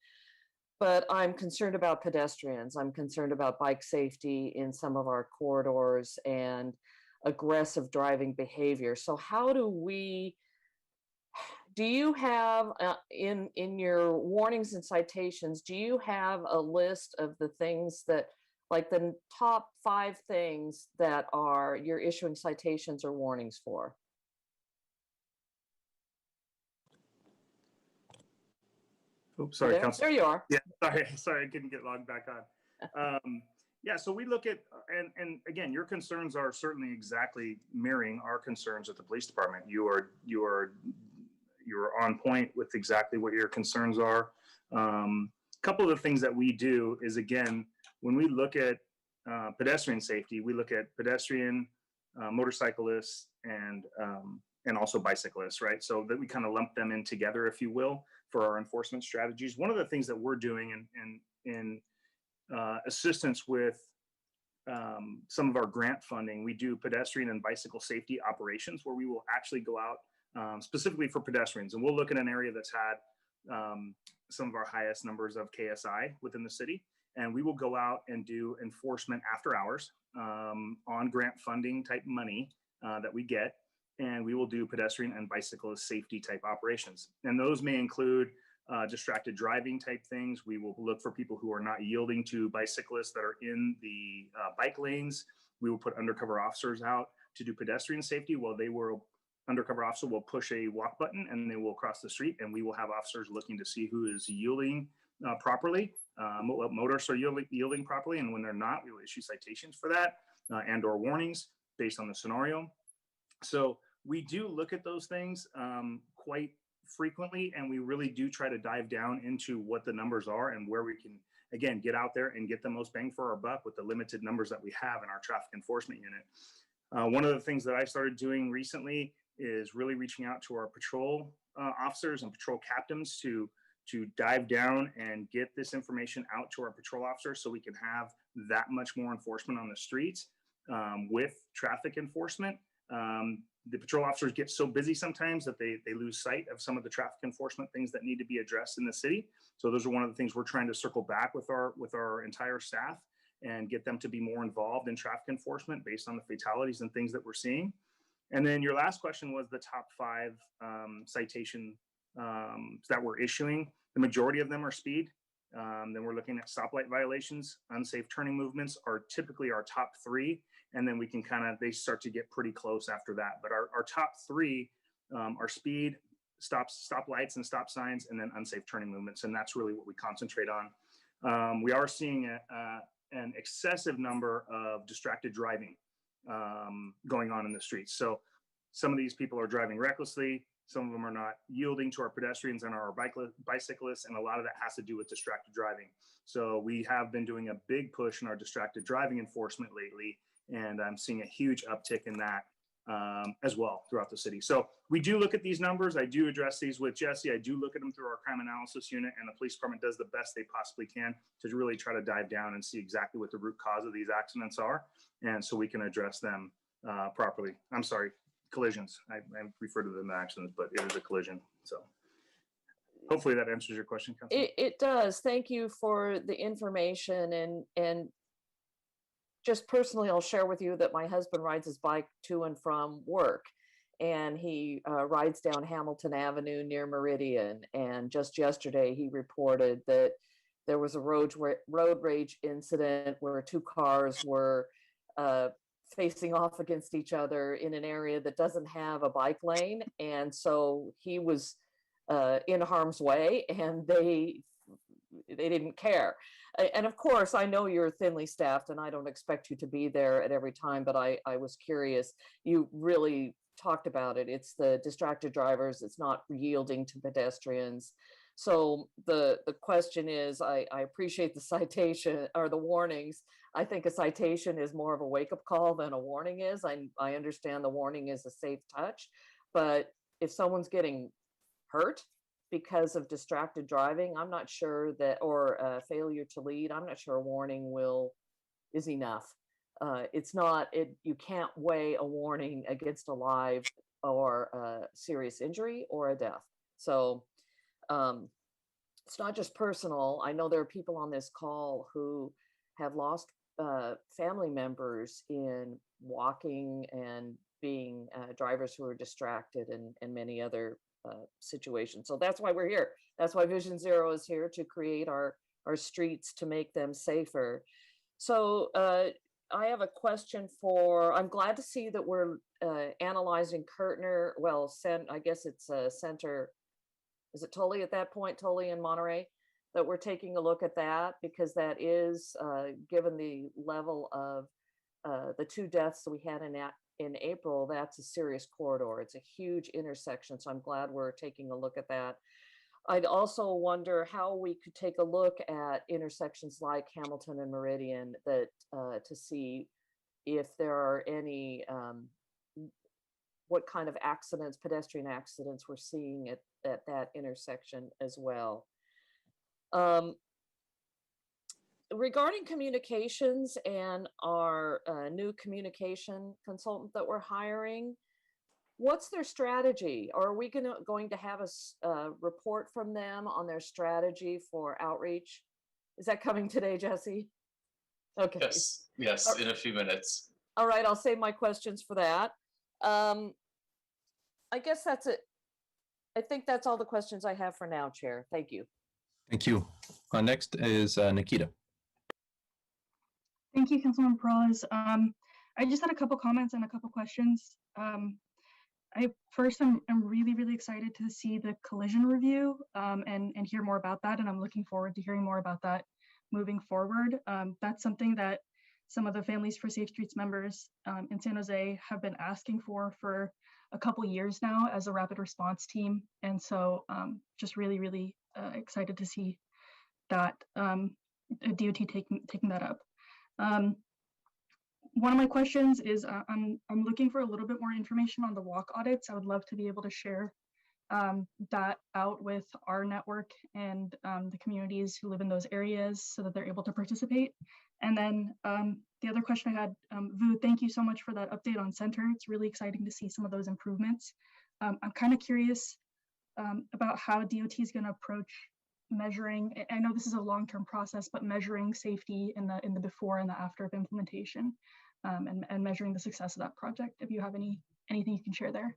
but I'm concerned about pedestrians. I'm concerned about bike safety in some of our corridors and aggressive driving behavior. So how do you have in your warnings and citations, do you have a list of the things that, like the top 5 things that you're issuing citations or warnings for? Oops, sorry, Council. There you are. Yeah, sorry, I couldn't get logged back on. Yeah, so we look at, and again, your concerns are certainly exactly mirroring our concerns at the police department. You are on point with exactly what your concerns are. A couple of the things that we do is, again, when we look at pedestrian safety, we look at pedestrian, motorcyclists, and and also bicyclists, right? So that we kind of lump them in together, if you will, for our enforcement strategies. One of the things that we're doing in assistance with some of our grant funding, we do pedestrian and bicycle safety operations where we will actually go out specifically for pedestrians. And we'll look at an area that's had some of our highest numbers of KSI within the city. And we will go out and do enforcement after hours on grant funding type money that we get. And we will do pedestrian and bicyclist safety type operations. And those may include distracted driving type things. We will look for people who are not yielding to bicyclists that are in the bike lanes. We will put undercover officers out to do pedestrian safety while undercover officer will push a walk button and they will cross the street, and we will have officers looking to see who is yielding properly, what motorists are yielding properly, and when they're not, we will issue citations for that and or warnings based on the scenario. So we do look at those things quite frequently, and we really do try to dive down into what the numbers are and where we can, again, get out there and get the most bang for our buck with the limited numbers that we have in our traffic enforcement unit. One of the things that I started doing recently is really reaching out to our patrol officers and patrol captains to dive down and get this information out to our patrol officers so we can have that much more enforcement on the streets with traffic enforcement. The patrol officers get so busy sometimes that they lose sight of some of the traffic enforcement things that need to be addressed in the city. So those are one of the things we're trying to circle back with our entire staff and get them to be more involved in traffic enforcement based on the fatalities and things that we're seeing. And then your last question was the top 5 citation that we're issuing. The majority of them are speed. Then we're looking at stoplight violations. Unsafe turning movements are typically our top 3. And then we can they start to get pretty close after that. But our top 3 are speed, stoplights and stop signs, and then unsafe turning movements. And that's really what we concentrate on. We are seeing an excessive number of distracted driving going on in the streets. So some of these people are driving recklessly. Some of them are not yielding to our pedestrians and our bicyclists, and a lot of that has to do with distracted driving. So we have been doing a big push in our distracted driving enforcement lately, and I'm seeing a huge uptick in that as well throughout the city. So we do look at these numbers. I do address these with Jesse. I do look at them through our crime analysis unit, and the police department does the best they possibly can to really try to dive down and see exactly what the root cause of these accidents are, and so we can address them properly. I'm sorry, collisions. I refer to them as accidents, but it is a collision. So hopefully that answers your question, Councilman. It does. Thank you for the information. And just personally, I'll share with you that my husband rides his bike to and from work, and he rides down Hamilton Avenue near Meridian. And just yesterday, he reported that there was a road rage incident where 2 cars were facing off against each other in an area that doesn't have a bike lane. And so he was in harm's way, and they didn't care. And of course, I know you're thinly staffed, and I don't expect you to be there at every time, but I was curious. You really talked about it. It's the distracted drivers. It's not yielding to pedestrians. So the question is, I appreciate the citation or the warnings. I think a citation is more of a wake-up call than a warning is. I understand the warning is a safe touch, but if someone's getting hurt because of distracted driving, I'm not sure that, or failure to lead, I'm not sure a warning is enough. It's not, you can't weigh a warning against a live or a serious injury or a death. So it's not just personal. I know there are people on this call who have lost family members in walking and being drivers who are distracted, and many other situations. So that's why we're here. That's why Vision Zero is here, to create our streets, to make them safer. So I have a question I'm glad to see that we're analyzing Kirtner. Well, I guess it's Center. Is it Tully at that point, Tully in Monterey, that we're taking a look at that, because that is, given the level of the 2 deaths that we had in April, that's a serious corridor. It's a huge intersection. So I'm glad we're taking a look at that. I'd also wonder how we could take a look at intersections like Hamilton and Meridian to see if there are any what kind of accidents, pedestrian accidents we're seeing at that intersection as well. Regarding communications and our new communication consultant that we're hiring, what's their strategy? Or are we going to have a report from them on their strategy for outreach? Is that coming today, Jesse? Okay. Yes, in a few minutes. All right, I'll save my questions for that. I guess that's it. I think that's all the questions I have for now, Chair. Thank you. Thank you. Next is Nikita. Thank you, Councilman Perales. I just had a couple comments and a couple questions. I'm really excited to see the collision review and hear more about that. And I'm looking forward to hearing more about that moving forward. That's something that some of the Families for Safe Streets members in San Jose have been asking for a couple years now as a rapid response team. And so just really excited to see that DOT taking that up. One of my questions is I'm looking for a little bit more information on the walk audits. I would love to be able to share that out with our network and the communities who live in those areas so that they're able to participate. And then the other question I had, Vu, thank you so much for that update on Center. It's really exciting to see some of those improvements. I'm kind of curious about how DOT is going to approach measuring. I know this is a long-term process, but measuring safety in the before and the after of implementation, and measuring the success of that project. If you have anything you can share there.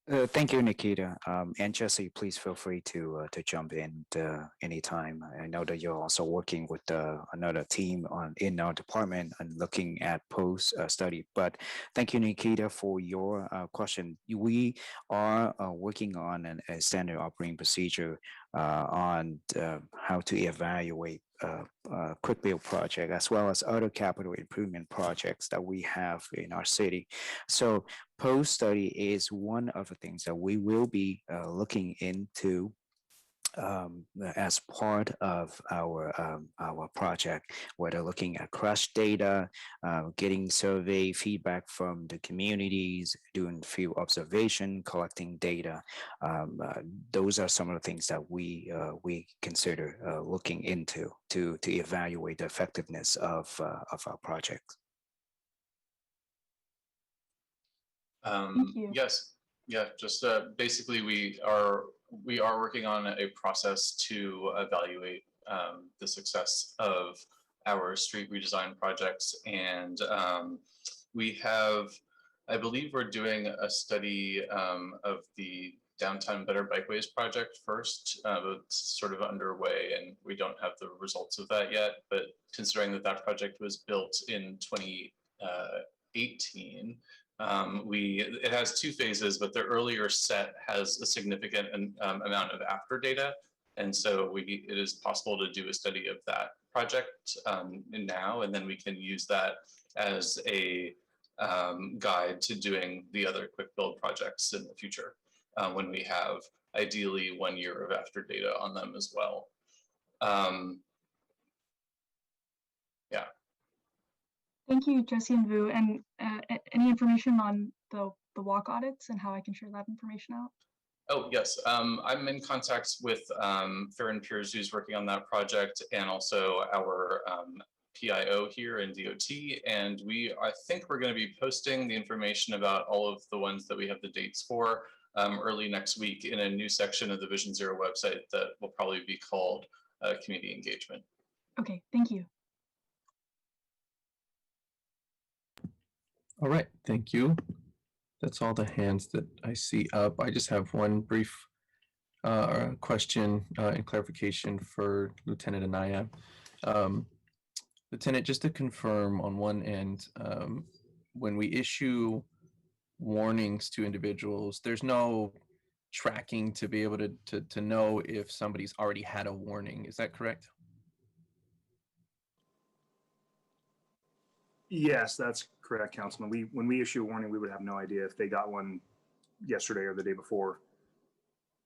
Thank you, Nikita. And Jesse, please feel free to jump in anytime. I know that you're also working with another team in our department and looking at post study. But thank you, Nikita, for your question. We are working on a standard operating procedure on how to evaluate quick build project as well as other capital improvement projects that we have in our city. So post study is one of the things that we will be looking into as part of our project, whether looking at crash data, getting survey feedback from the communities, doing field observation, collecting data. Those are some of the things that we consider looking into to evaluate the effectiveness of our projects. Yes, yeah, just basically we are working on a process to evaluate the success of our street redesign projects, and we have, I believe we're doing a study of the Downtown Better Bikeways project first. It's sort of underway and we don't have the results of that yet, but considering that project was built in 2018, it has two phases, but the earlier set has a significant amount of after data. And so it is possible to do a study of that project now, and then we can use that as a guide to doing the other quick build projects in the future when we have ideally 1 year of after data on them as well. Yeah. Thank you, Jesse and Vu. And any information on the walk audits and how I can share that information out? Oh, yes. I'm in contact with Farron Piers, who's working on that project, and also our PIO here in DOT. And I think we're going to be posting the information about all of the ones that we have the dates for early next week in a new section of the Vision Zero website that will probably be called Community Engagement. Okay, thank you. All right, thank you. That's all the hands that I see up. I just have one brief question and clarification for Lieutenant Anaya. Lieutenant, just to confirm on one end, when we issue warnings to individuals, there's no tracking to be able to know if somebody's already had a warning. Is that correct? Yes, that's correct, Councilman. When we issue a warning, we would have no idea if they got one yesterday or the day before.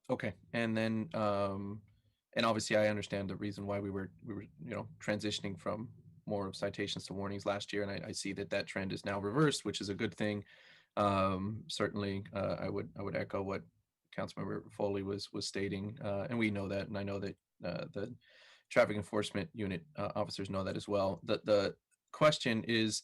Okay, and then and obviously I understand the reason why we were transitioning from more citations to warnings last year, and I see that that trend is now reversed, which is a good thing. Certainly, I would echo what Councilmember Foley was stating, and we know that, and I know that the traffic enforcement unit officers know that as well. The question is,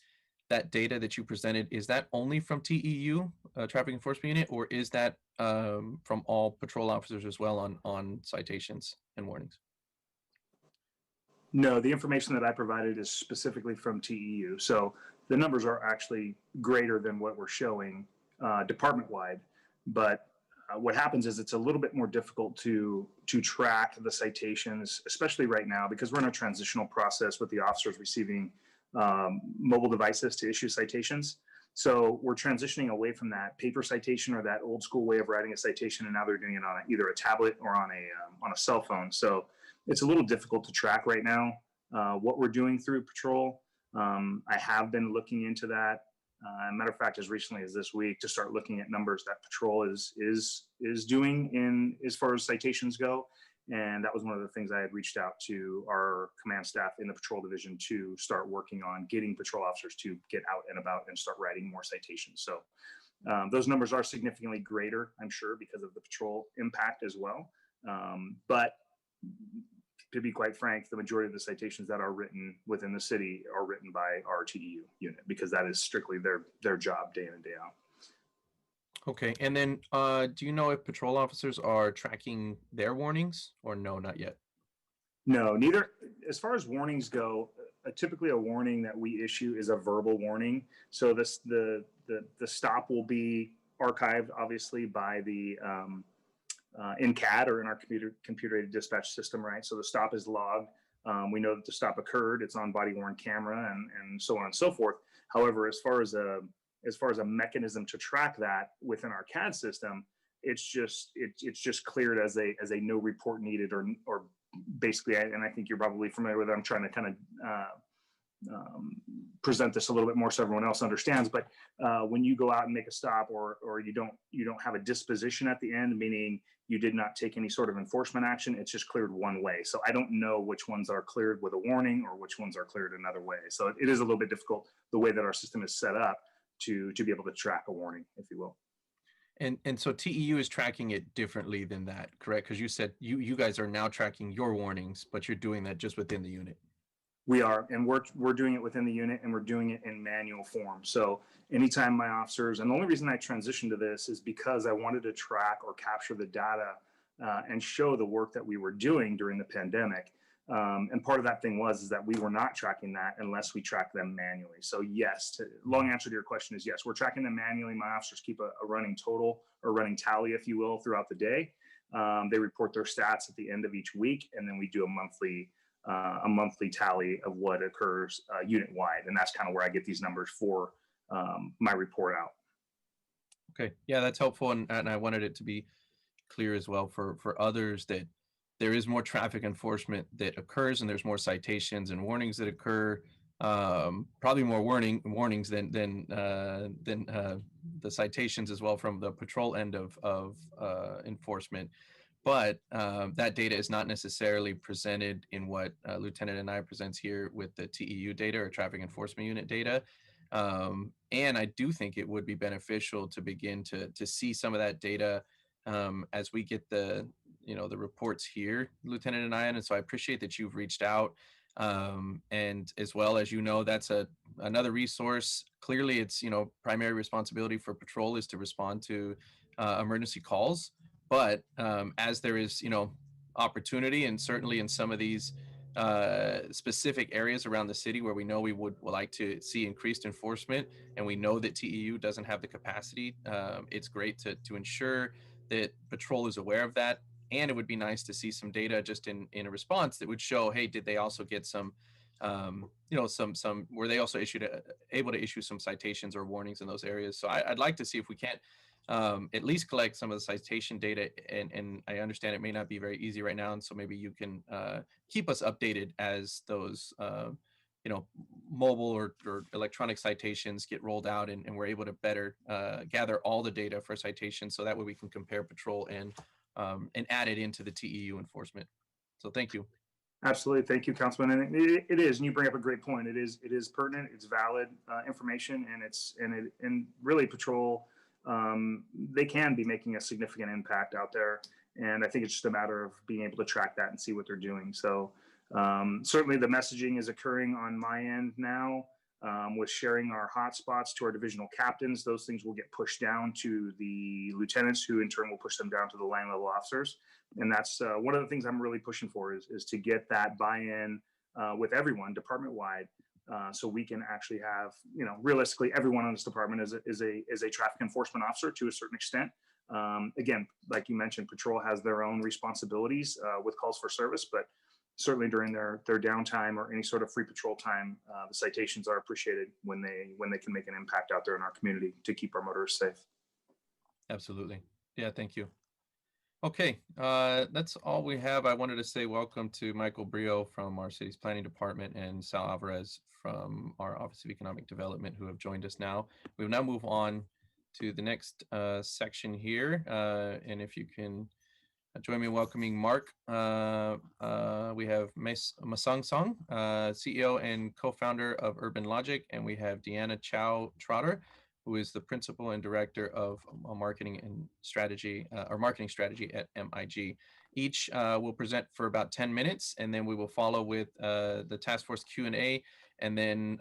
that data that you presented, is that only from TEU, traffic enforcement unit, or is that from all patrol officers as well on citations and warnings? No, the information that I provided is specifically from TEU. So the numbers are actually greater than what we're showing department-wide. But what happens is it's a little bit more difficult to track the citations, especially right now, because we're in a transitional process with the officers receiving mobile devices to issue citations. So we're transitioning away from that paper citation or that old school way of writing a citation, and now they're doing it on either a tablet or on a cell phone. So it's a little difficult to track right now what we're doing through patrol. I have been looking into that. Matter of fact, as recently as this week, to start looking at numbers that patrol is doing in as far as citations go. And that was one of the things I had reached out to our command staff in the patrol division to start working on, getting patrol officers to get out and about and start writing more citations. So those numbers are significantly greater, I'm sure, because of the patrol impact as well. But to be quite frank, the majority of the citations that are written within the city are written by our TEU unit, because that is strictly their job day in and day out. Okay, and then do you know if patrol officers are tracking their warnings, or no, not yet? No, neither. As far as warnings go, typically a warning that we issue is a verbal warning. So the stop will be archived, obviously, by the in CAD or in our computer-aided dispatch system, right? So the stop is logged. We know that the stop occurred. It's on body-worn camera, and so on and so forth. However, as far as a mechanism to track that within our CAD system, it's just cleared as a no report needed, or basically, and I think you're probably familiar with it. I'm trying to kind of present this a little bit more so everyone else understands. But when you go out and make a stop, or you don't have a disposition at the end, meaning you did not take any sort of enforcement action, it's just cleared one way. So I don't know which ones are cleared with a warning or which ones are cleared another way. So it is a little bit difficult the way that our system is set up to be able to track a warning, if you will. And so TEU is tracking it differently than that, correct? Because you said you guys are now tracking your warnings, but you're doing that just within the unit. We are, and we're doing it within the unit, and we're doing it in manual form. So anytime my officers, and the only reason I transitioned to this is because I wanted to track or capture the data and show the work that we were doing during the pandemic. And part of that thing is that we were not tracking that unless we track them manually. So yes, long answer to your question is yes, we're tracking them manually. My officers keep a running total, or running tally, if you will, throughout the day. They report their stats at the end of each week, and then we do a monthly tally of what occurs unit-wide. And that's kind of where I get these numbers for my report out. Okay, yeah, that's helpful. And I wanted it to be clear as well for others that there is more traffic enforcement that occurs, and there's more citations and warnings that occur. Probably more warnings than the citations as well from the patrol end of enforcement. But that data is not necessarily presented in what Lieutenant Anaya presents here with the TEU data, or traffic enforcement unit data. And I do think it would be beneficial to begin to see some of that data as we get the reports here, Lieutenant Anaya. And so I appreciate that you've reached out. And as well as, that's another resource. Clearly, it's, primary responsibility for patrol is to respond to emergency calls. But as there is, opportunity, and certainly in some of these specific areas around the city where we know we would like to see increased enforcement, and we know that TEU doesn't have the capacity, it's great to ensure that patrol is aware of that. And it would be nice to see some data just in a response that would show, hey, did they also get some, were they also able to issue some citations or warnings in those areas? So I'd like to see if we can't at least collect some of the citation data, and I understand it may not be very easy right now, and so maybe you can keep us updated as those mobile or electronic citations get rolled out, and we're able to better gather all the data for citations, so that way we can compare patrol and add it into the TEU enforcement. So thank you. Absolutely. Thank you, Councilman. And it is, and you bring up a great point. It is pertinent, it's valid information, and really patrol, they can be making a significant impact out there. And I think it's just a matter of being able to track that and see what they're doing. So certainly the messaging is occurring on my end now with sharing our hotspots to our divisional captains. Those things will get pushed down to the lieutenants, who in turn will push them down to the line level officers. And that's one of the things I'm really pushing for is to get that buy-in with everyone department wide, so we can actually have, realistically everyone on this department is a traffic enforcement officer to a certain extent. Again, like you mentioned, patrol has their own responsibilities with calls for service, but certainly during their downtime or any sort of free patrol time, the citations are appreciated when they can make an impact out there in our community to keep our motorists safe. Absolutely. Yeah, thank you. Okay, that's all we have. I wanted to say welcome to Michael Brio from our city's planning department and Sal Alvarez from our Office of Economic Development, who have joined us now. We will now move on to the next section here. And if you can join me in welcoming Mark. We have Masang Song, CEO and co-founder of Urban Logic, and we have Deanna Chow Trotter, who is the principal and director of marketing and strategy, or marketing strategy at MIG. Each will present for about 10 minutes, and then we will follow with the task force Q&A. And then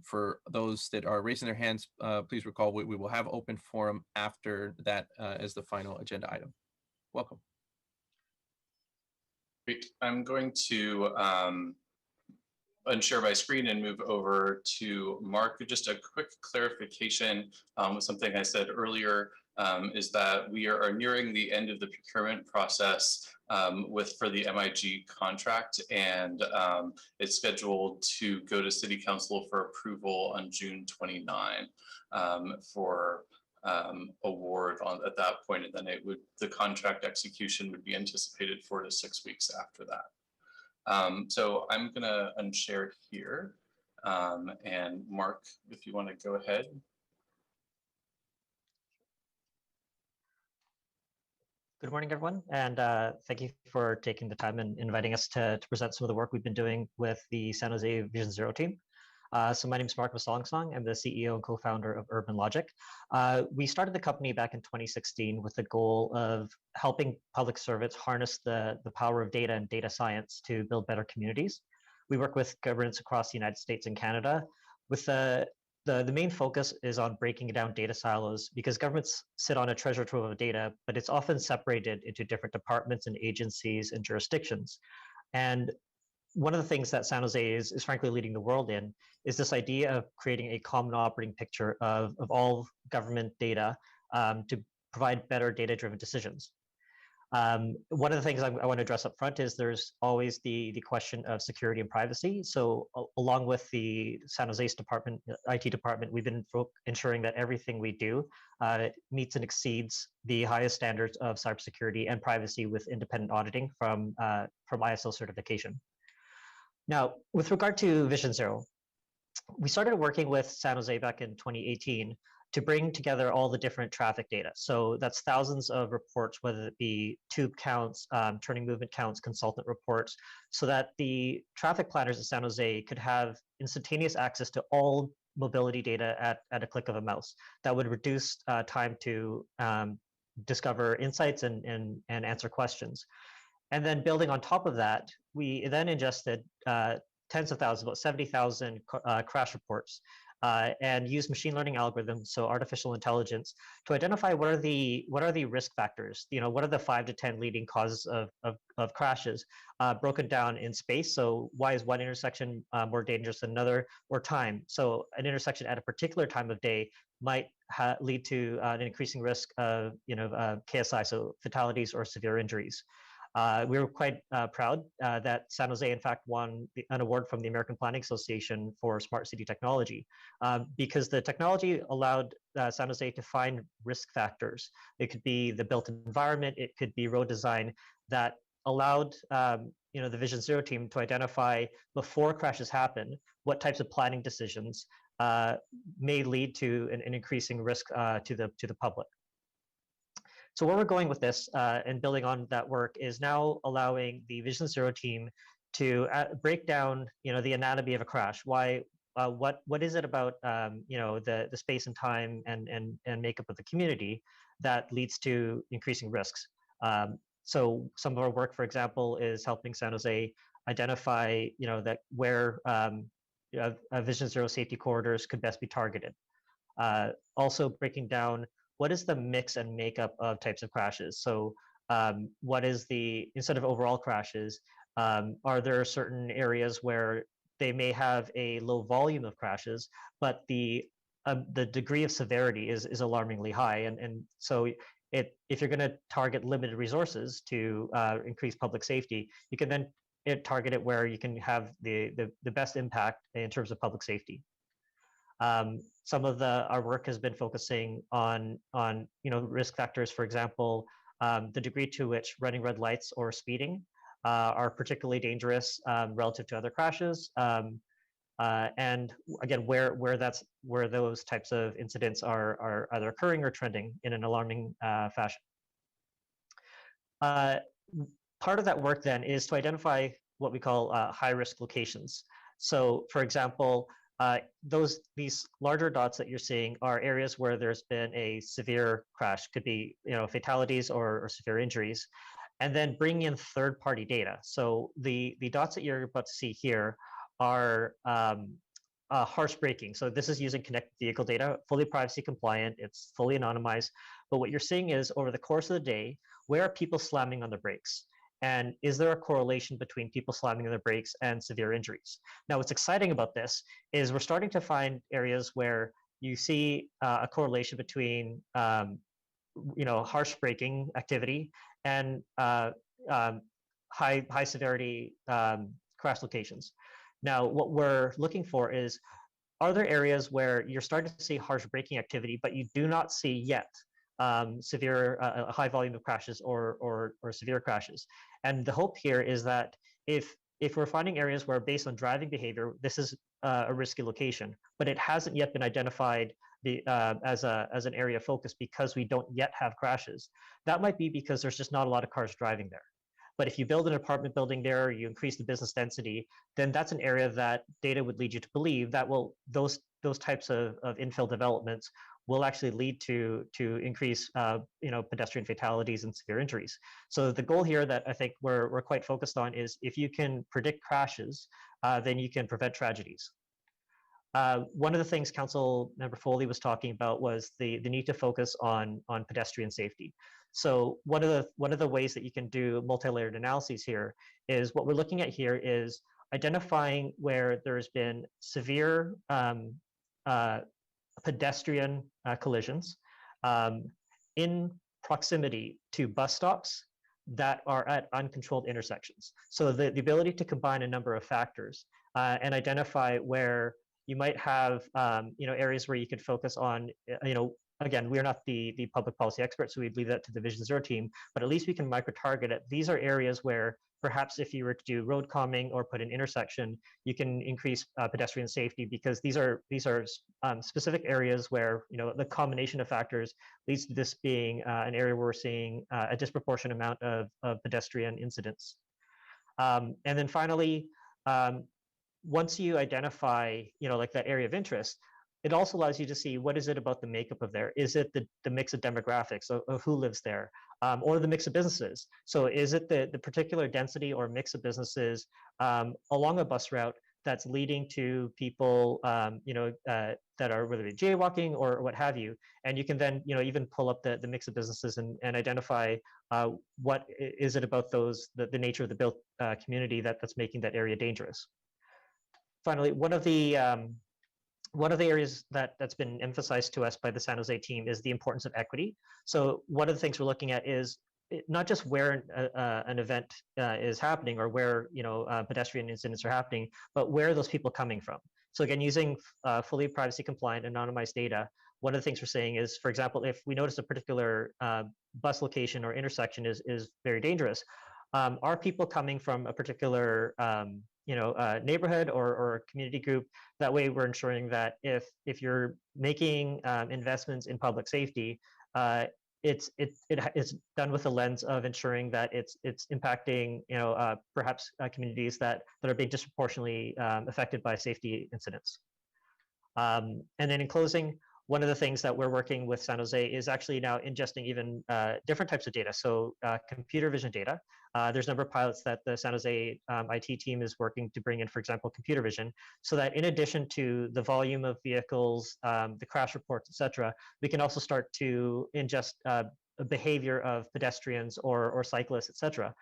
for those that are raising their hands, please recall we will have open forum after that as the final agenda item. Welcome. Great. I'm going to unshare my screen and move over to Mark. Just a quick clarification with something I said earlier, is that we are nearing the end of the procurement process for the MIG contract, and it's scheduled to go to City Council for approval on June 29 for award at that point, and then the contract execution would be anticipated 4 to 6 weeks after that. So I'm gonna unshare here, and Mark, if you want to go ahead. Good morning, everyone, and thank you for taking the time and inviting us to present some of the work we've been doing with the San Jose Vision Zero team. So my name is Mark Masong. I'm the CEO and co-founder of Urban Logic. We started the company back in 2016 with the goal of helping public servants harness the power of data and data science to build better communities. We work with governments across the United States and Canada. With the main focus is on breaking down data silos, because governments sit on a treasure trove of data, but it's often separated into different departments and agencies and jurisdictions. And one of the things that San Jose is frankly leading the world in is this idea of creating a common operating picture of all government data to provide better data-driven decisions. One of the things I want to address up front is there's always the question of security and privacy. So along with the San Jose's department, IT department, we've been ensuring that everything we do meets and exceeds the highest standards of cybersecurity and privacy with independent auditing from ISO certification. Now, with regard to Vision Zero, we started working with San Jose back in 2018 to bring together all the different traffic data. So that's thousands of reports, whether it be tube counts, turning movement counts, consultant reports, so that the traffic planners at San Jose could have instantaneous access to all mobility data at a click of a mouse. That would reduce time to discover insights and answer questions. And then building on top of that, we then ingested tens of thousands, about 70,000 crash reports, and used machine learning algorithms, so artificial intelligence, to identify what are the risk factors. What are the 5 to 10 leading causes of crashes, broken down in space. So why is one intersection more dangerous than another, or time? So an intersection at a particular time of day might lead to an increasing risk of KSI, so fatalities or severe injuries. We were quite proud that San Jose, in fact, won an award from the American Planning Association for smart city technology, because the technology allowed San Jose to find risk factors. It could be the built environment, it could be road design, that allowed the Vision Zero team to identify before crashes happen what types of planning decisions may lead to an increasing risk to the public. So where we're going with this and building on that work is now allowing the Vision Zero team to break down, the anatomy of a crash. Why? What is it about, the space and time and makeup of the community that leads to increasing risks? So some of our work, for example, is helping San Jose identify, that where Vision Zero safety corridors could best be targeted. Also breaking down what is the mix and makeup of types of crashes. So what is instead of overall crashes, are there certain areas where they may have a low volume of crashes, but the degree of severity is alarmingly high. And so if you're going to target limited resources to increase public safety, you can then target it where you can have the best impact in terms of public safety. Some of our work has been focusing on risk factors. For example, the degree to which running red lights or speeding are particularly dangerous relative to other crashes, and again, where those types of incidents are either occurring or trending in an alarming fashion. Part of that work then is to identify what we call high-risk locations. So, for example, these larger dots that you're seeing are areas where there's been a severe crash, could be fatalities or severe injuries, and then bring in third-party data. So the dots that you're about to see here are harsh braking. So this is using connected vehicle data, fully privacy compliant, it's fully anonymized. But what you're seeing is over the course of the day, where are people slamming on the brakes? And is there a correlation between people slamming on the brakes and severe injuries? Now, what's exciting about this is we're starting to find areas where you see a correlation between harsh braking activity and high severity crash locations. Now, what we're looking for is, are there areas where you're starting to see harsh braking activity, but you do not see yet a high volume of crashes or severe crashes? And the hope here is that if we're finding areas where, based on driving behavior, this is a risky location, but it hasn't yet been identified as an area of focus because we don't yet have crashes, that might be because there's just not a lot of cars driving there. But if you build an apartment building there, you increase the business density, then that's an area that data would lead you to believe that those types of infill developments will actually lead to increase pedestrian fatalities and severe injuries. So the goal here that I think we're quite focused on is, if you can predict crashes, then you can prevent tragedies. One of the things Council Member Foley was talking about was the need to focus on pedestrian safety. So one of the ways that you can do multi-layered analyses here is, what we're looking at here is identifying where there's been severe pedestrian collisions in proximity to bus stops that are at uncontrolled intersections. So the ability to combine a number of factors and identify where you might have areas where you could focus on, again, we're not the public policy experts, so we'd leave that to the Vision Zero team, but at least we can micro-target it. These are areas where perhaps if you were to do road calming or put an intersection, you can increase pedestrian safety, because these are specific areas where the combination of factors leads to this being an area where we're seeing a disproportionate amount of pedestrian incidents. And then finally, once you identify like that area of interest, it also allows you to see, what is it about the makeup of there? Is it the mix of demographics of who lives there, or the mix of businesses? So is it the particular density or mix of businesses along a bus route that's leading to people that are, whether it's jaywalking or what have you? And you can then even pull up the mix of businesses and identify what is it about the nature of the built community that's making that area dangerous. Finally, one of the areas that's been emphasized to us by the San Jose team is the importance of equity. So one of the things we're looking at is not just where an event is happening or where pedestrian incidents are happening, but where are those people coming from? So again, using fully privacy compliant anonymized data, one of the things we're saying is, for example, if we notice a particular bus location or intersection is very dangerous, are people coming from a particular neighborhood or community group? That way we're ensuring that if you're making investments in public safety, it's done with the lens of ensuring that it's impacting perhaps communities that are being disproportionately affected by safety incidents. And then in closing, one of the things that we're working with San Jose is actually now ingesting even different types of data. So computer vision data. There's a number of pilots that the San Jose IT team is working to bring in, for example, computer vision, so that in addition to the volume of vehicles, the crash reports, et cetera, we can also start to ingest behavior of pedestrians or cyclists, et cetera.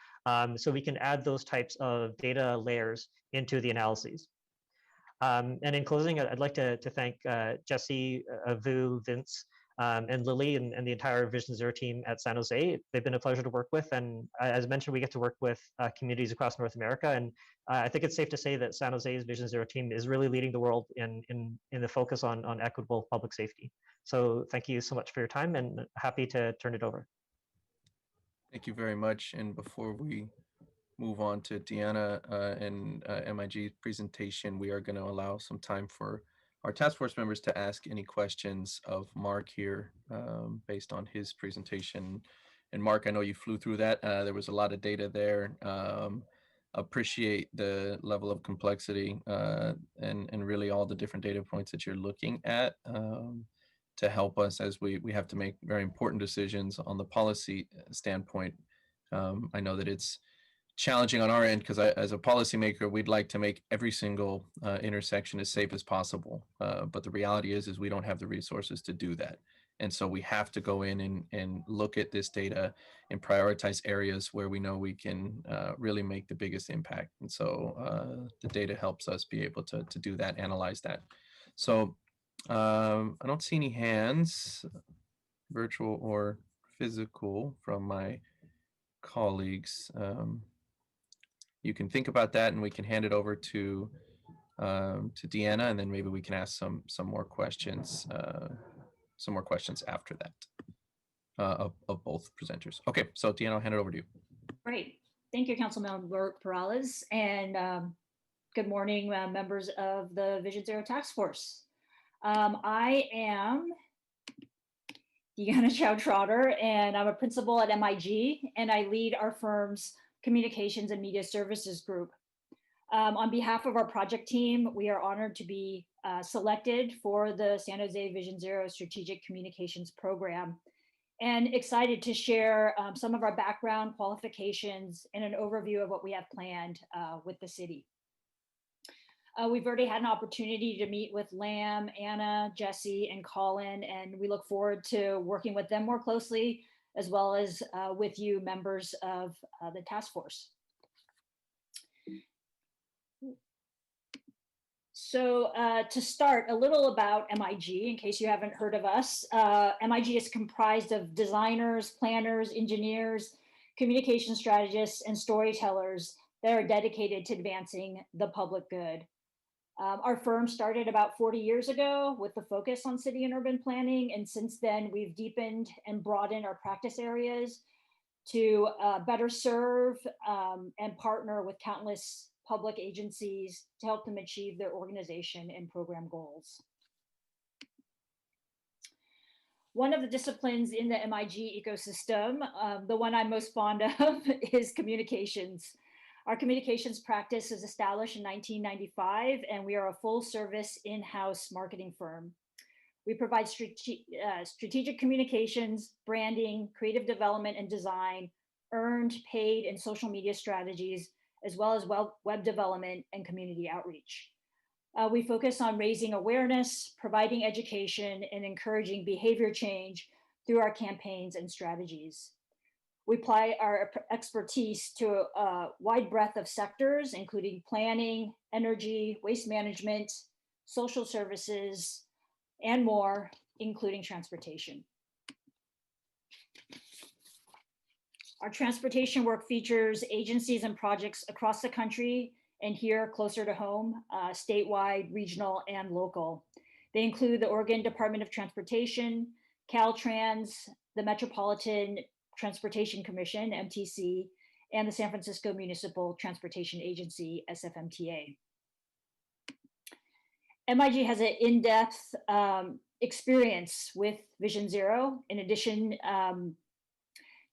So we can add those types of data layers into the analyses. And in closing, I'd like to thank Jesse, Vu, Vince, and Lily, and the entire Vision Zero team at San Jose. They've been a pleasure to work with. And as mentioned, we get to work with communities across North America. And I think it's safe to say that San Jose's Vision Zero team is really leading the world in the focus on equitable public safety. So thank you so much for your time, and happy to turn it over. Thank you very much. And before we move on to Deanna and MIG's presentation, we are going to allow some time for our task force members to ask any questions of Mark here based on his presentation. And Mark, I know you flew through that. There was a lot of data there. Appreciate the level of complexity and really all the different data points that you're looking at to help us as we have to make very important decisions on the policy standpoint. I know that it's challenging on our end because as a policymaker, we'd like to make every single intersection as safe as possible. But the reality is we don't have the resources to do that. And so we have to go in and look at this data and prioritize areas where we know we can really make the biggest impact. And so the data helps us be able to do that, analyze that. So I don't see any hands, virtual or physical, from my colleagues. You can think about that, and we can hand it over to Deanna, and then maybe we can ask some more questions after that of both presenters. Okay, so Deanna, I'll hand it over to you. Great, thank you, Councilmember Perales, and good morning, members of the Vision Zero Task Force. I am Deanna Chow-Trotter, and I'm a principal at MIG, and I lead our firm's Communications and Media Services Group. On behalf of our project team, we are honored to be selected for the San Jose Vision Zero Strategic Communications Program, and excited to share some of our background, qualifications, and an overview of what we have planned with the city. We've already had an opportunity to meet with Lam, Anna, Jesse, and Colin, and we look forward to working with them more closely, as well as with you, members of the task force. So to start, a little about MIG, in case you haven't heard of us. MIG is comprised of designers, planners, engineers, communication strategists, and storytellers that are dedicated to advancing the public good. Our firm started about 40 years ago with the focus on city and urban planning, and since then we've deepened and broadened our practice areas to better serve and partner with countless public agencies to help them achieve their organization and program goals. One of the disciplines in the MIG ecosystem, the one I'm most fond of, is communications. Our communications practice is established in 1995, and we are a full-service in-house marketing firm. We provide strategic communications, branding, creative development and design, earned, paid, and social media strategies, as well as web development and community outreach. We focus on raising awareness, providing education, and encouraging behavior change through our campaigns and strategies. We apply our expertise to a wide breadth of sectors, including planning, energy, waste management, social services, and more, including transportation. Our transportation work features agencies and projects across the country and here closer to home, statewide, regional, and local. They include the Oregon Department of Transportation, Caltrans, the Metropolitan Transportation Commission, MTC, and the San Francisco Municipal Transportation Agency, SFMTA. MIG has an in-depth experience with Vision Zero. In addition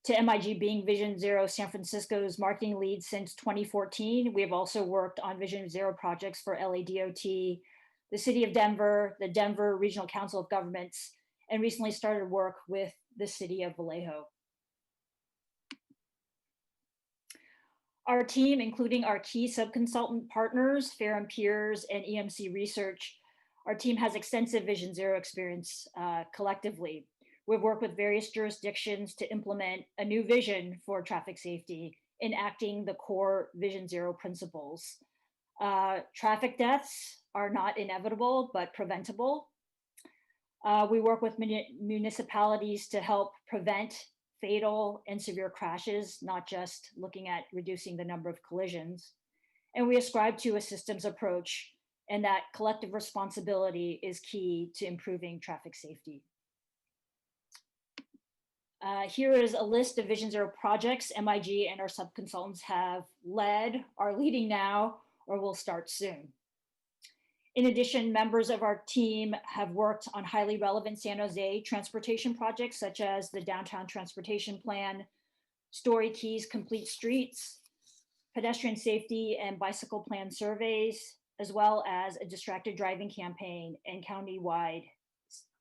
to MIG being Vision Zero San Francisco's marketing lead since 2014, we have also worked on Vision Zero projects for LADOT, the City of Denver, the Denver Regional Council of Governments, and recently started work with the City of Vallejo. Our team, including our key subconsultant partners, Ferrum Peers and EMC Research, our team has extensive Vision Zero experience collectively. We've worked with various jurisdictions to implement a new vision for traffic safety, enacting the core Vision Zero principles. Traffic deaths are not inevitable, but preventable. We work with municipalities to help prevent fatal and severe crashes, not just looking at reducing the number of collisions. And we ascribe to a systems approach, and that collective responsibility is key to improving traffic safety. Here is a list of Vision Zero projects MIG and our subconsultants have led, are leading now, or will start soon. In addition, members of our team have worked on highly relevant San Jose transportation projects, such as the Downtown Transportation Plan, Story Keys Complete Streets, pedestrian safety and bicycle plan surveys, as well as a distracted driving campaign and county-wide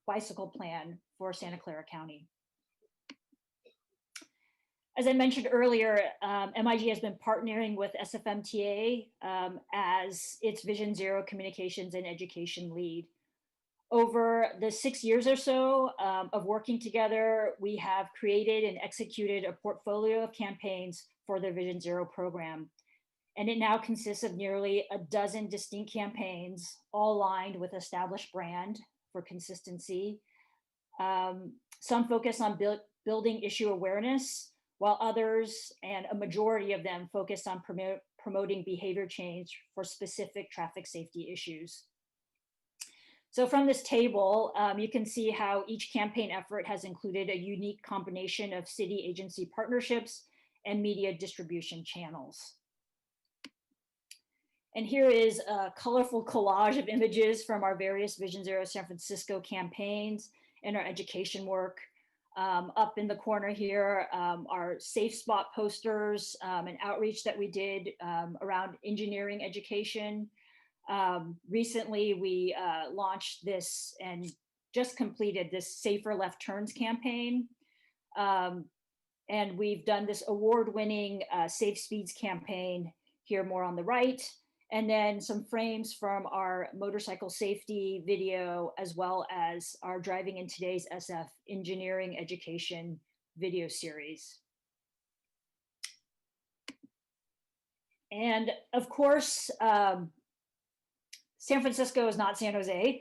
bicycle plan for Santa Clara County. As I mentioned earlier, MIG has been partnering with SFMTA as its Vision Zero communications and education lead. Over the 6 years or so of working together, we have created and executed a portfolio of campaigns for the Vision Zero program. And it now consists of nearly a dozen distinct campaigns, all aligned with established brand for consistency. Some focus on building issue awareness, while others, and a majority of them, focus on promoting behavior change for specific traffic safety issues. So from this table, you can see how each campaign effort has included a unique combination of city agency partnerships and media distribution channels. And here is a colorful collage of images from our various Vision Zero San Francisco campaigns and our education work. Up in the corner here are safe spot posters and outreach that we did around engineering education. Recently, we launched this and just completed this Safer Left Turns campaign. And we've done this award-winning Safe Speeds campaign here more on the right. And then some frames from our motorcycle safety video, as well as our Driving in Today's SF engineering education video series. And of course, San Francisco is not San Jose.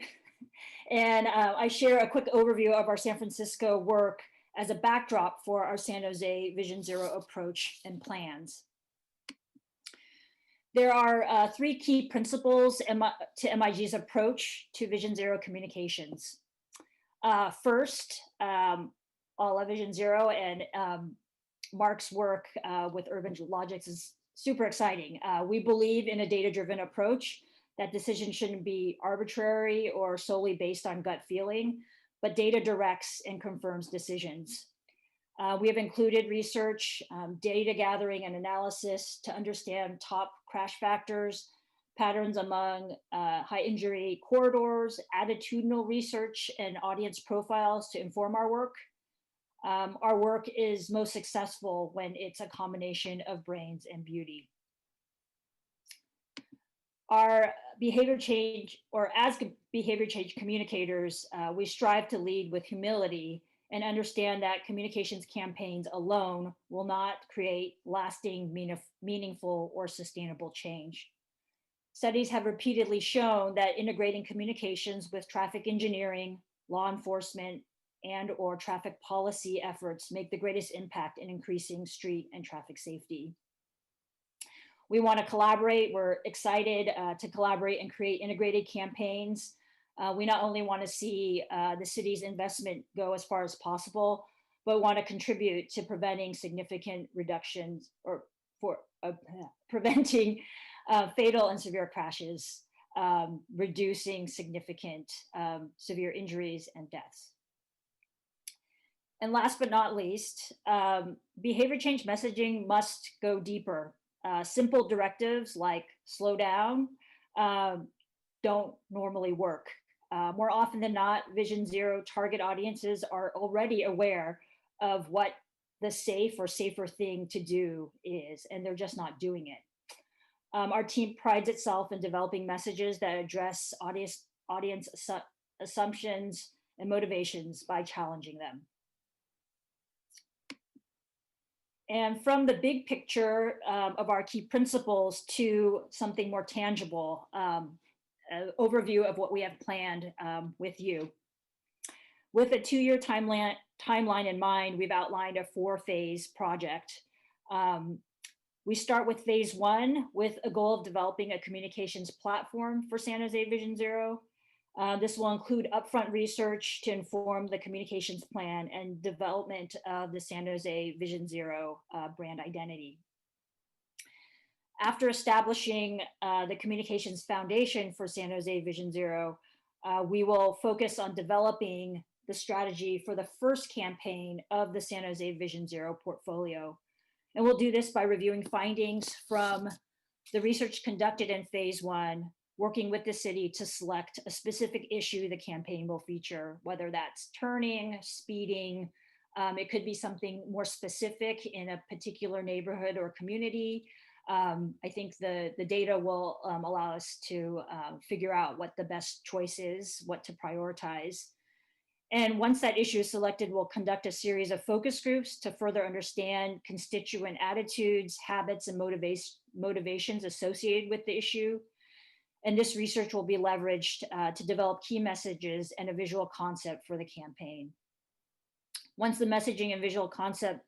And I share a quick overview of our San Francisco work as a backdrop for our San Jose Vision Zero approach and plans. There are three key principles to MIG's approach to Vision Zero communications. First, all of Vision Zero and Mark's work with Urban Logics is super exciting. We believe in a data-driven approach, that decisions shouldn't be arbitrary or solely based on gut feeling, but data directs and confirms decisions. We have included research, data gathering and analysis to understand top crash factors, patterns among high injury corridors, attitudinal research, and audience profiles to inform our work. Our work is most successful when it's a combination of brains and beauty. Our behavior change, or as behavior change communicators, we strive to lead with humility and understand that communications campaigns alone will not create lasting, meaningful, or sustainable change. Studies have repeatedly shown that integrating communications with traffic engineering, law enforcement, and/or traffic policy efforts make the greatest impact in increasing street and traffic safety. We want to collaborate. We're excited to collaborate and create integrated campaigns. We not only want to see the city's investment go as far as possible, but want to contribute to preventing significant reductions or for preventing fatal and severe crashes. reducing significant severe injuries and deaths. And last but not least, behavior change messaging must go deeper. Simple directives like slow down don't normally work. More often than not, Vision Zero target audiences are already aware of what the safe or safer thing to do is, and they're just not doing it. Our team prides itself in developing messages that address audience assumptions and motivations by challenging them. And from the big picture of our key principles to something more tangible, an overview of what we have planned with you. With a 2-year timeline in mind, we've outlined a 4-phase project. We start with phase 1 with a goal of developing a communications platform for San Jose Vision Zero. This will include upfront research to inform the communications plan and development of the San Jose Vision Zero brand identity. After establishing the communications foundation for San Jose Vision Zero, we will focus on developing the strategy for the first campaign of the San Jose Vision Zero portfolio. And we'll do this by reviewing findings from the research conducted in phase 1, working with the city to select a specific issue the campaign will feature, whether that's turning, speeding. It could be something more specific in a particular neighborhood or community. I think the data will allow us to figure out what the best choice is, what to prioritize. And once that issue is selected, we'll conduct a series of focus groups to further understand constituent attitudes, habits, and motivations associated with the issue. And this research will be leveraged to develop key messages and a visual concept for the campaign. Once the messaging and visual concept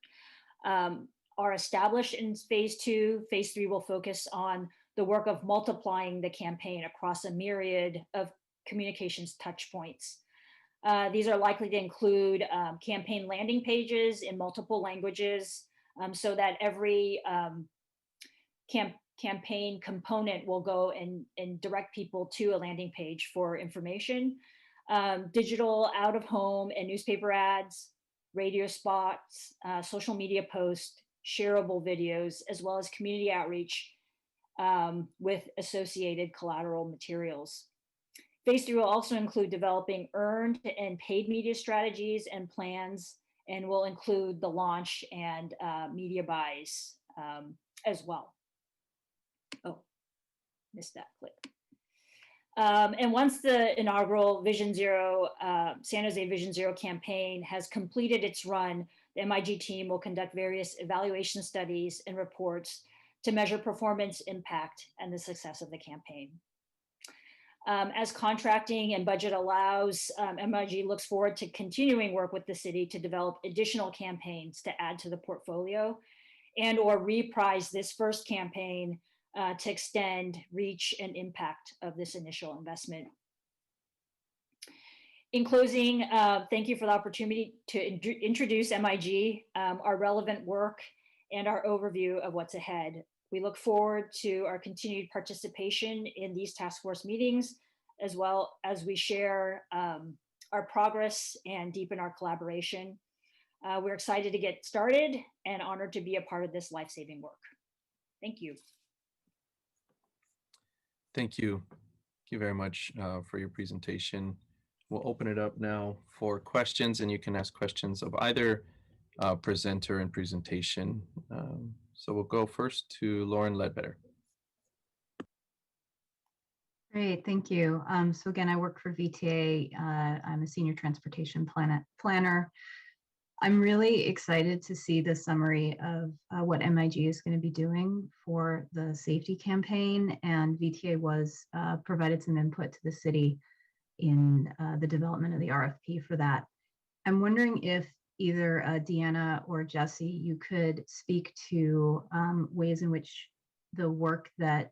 are established in phase 2, phase 3 will focus on the work of multiplying the campaign across a myriad of communications touch points. These are likely to include campaign landing pages in multiple languages so that every campaign component will go and direct people to a landing page for information. Digital out of home and newspaper ads, radio spots, social media posts, shareable videos, as well as community outreach with associated collateral materials. Phase 3 will also include developing earned and paid media strategies and plans, and will include the launch and media buys as well. Oh, missed that clip. And once the inaugural Vision Zero, San Jose Vision Zero campaign has completed its run, the MIG team will conduct various evaluation studies and reports to measure performance, impact, and the success of the campaign. As contracting and budget allows, MIG looks forward to continuing work with the city to develop additional campaigns to add to the portfolio and or reprise this first campaign to extend reach and impact of this initial investment. In closing, thank you for the opportunity to introduce MIG, our relevant work, and our overview of what's ahead. We look forward to our continued participation in these task force meetings, as well as we share our progress and deepen our collaboration. We're excited to get started and honored to be a part of this life-saving work. Thank you. Thank you. Thank you very much for your presentation. We'll open it up now for questions, and you can ask questions of either presenter and presentation. So we'll go first to Lauren Ledbetter. Great, thank you. So again, I work for VTA. I'm a senior transportation planner. I'm really excited to see the summary of what MIG is going to be doing for the safety campaign, and VTA was provided some input to the city in the development of the RFP for that. I'm wondering if either Deanna or Jesse, you could speak to ways in which the work that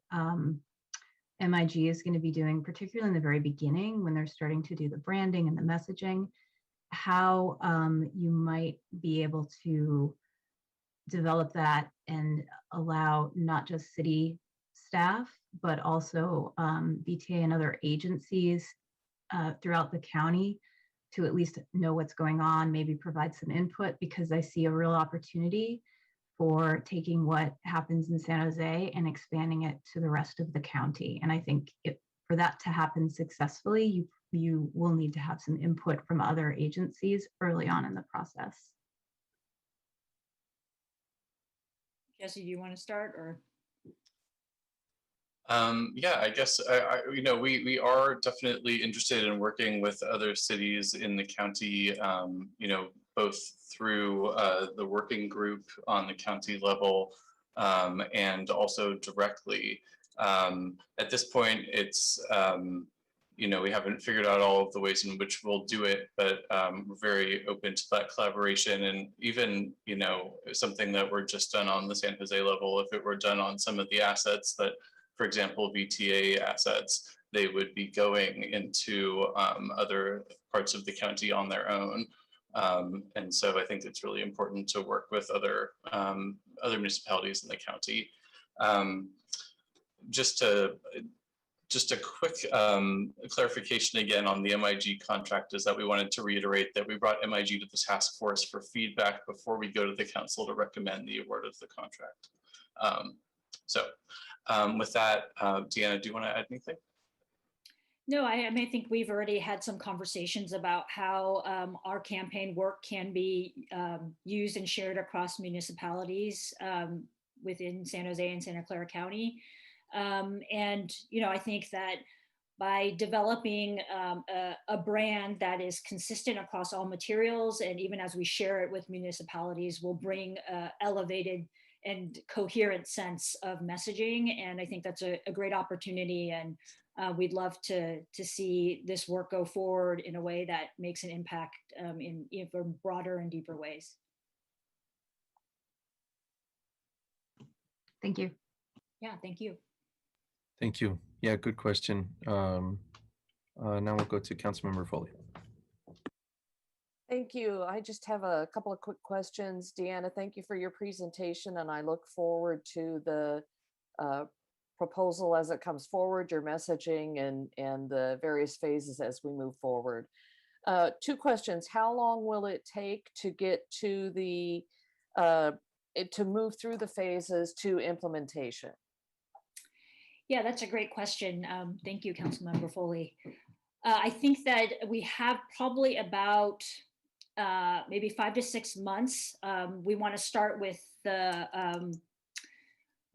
MIG is going to be doing, particularly in the very beginning when they're starting to do the branding and the messaging, how you might be able to develop that and allow not just city staff, but also VTA and other agencies throughout the county to at least know what's going on, maybe provide some input, because I see a real opportunity for taking what happens in San Jose and expanding it to the rest of the county. And I think for that to happen successfully, you will need to have some input from other agencies early on in the process. Jesse, do you want to start or? Yeah, I guess we are definitely interested in working with other cities in the county. Both through the working group on the county level and also directly. At this point, it's we haven't figured out all of the ways in which we'll do it, but we're very open to that collaboration. And even something that were just done on the San Jose level, if it were done on some of the assets that, for example, VTA assets, they would be going into other parts of the county on their own. And so I think it's really important to work with other municipalities in the county. Just a quick clarification again on the MIG contract is that we wanted to reiterate that we brought MIG to the task force for feedback before we go to the council to recommend the award of the contract. With that, Deanna, do you want to add anything? No, I think we've already had some conversations about how our campaign work can be used and shared across municipalities within San Jose and Santa Clara County. I think that by developing a brand that is consistent across all materials, and even as we share it with municipalities, will bring elevated and coherent sense of messaging. And I think that's a great opportunity. And we'd love to see this work go forward in a way that makes an impact in even broader and deeper ways. Thank you. Yeah, thank you. Thank you. Yeah, good question. Now we'll go to Councilmember Foley. Thank you. I just have a couple of quick questions. Deanna, thank you for your presentation, and I look forward to the proposal as it comes forward, your messaging, and the various phases as we move forward. Two questions. How long will it take to get to the to move through the phases to implementation? Yeah, that's a great question. Thank you, Councilmember Foley. I think that we have probably about maybe 5 to 6 months. We want to start with the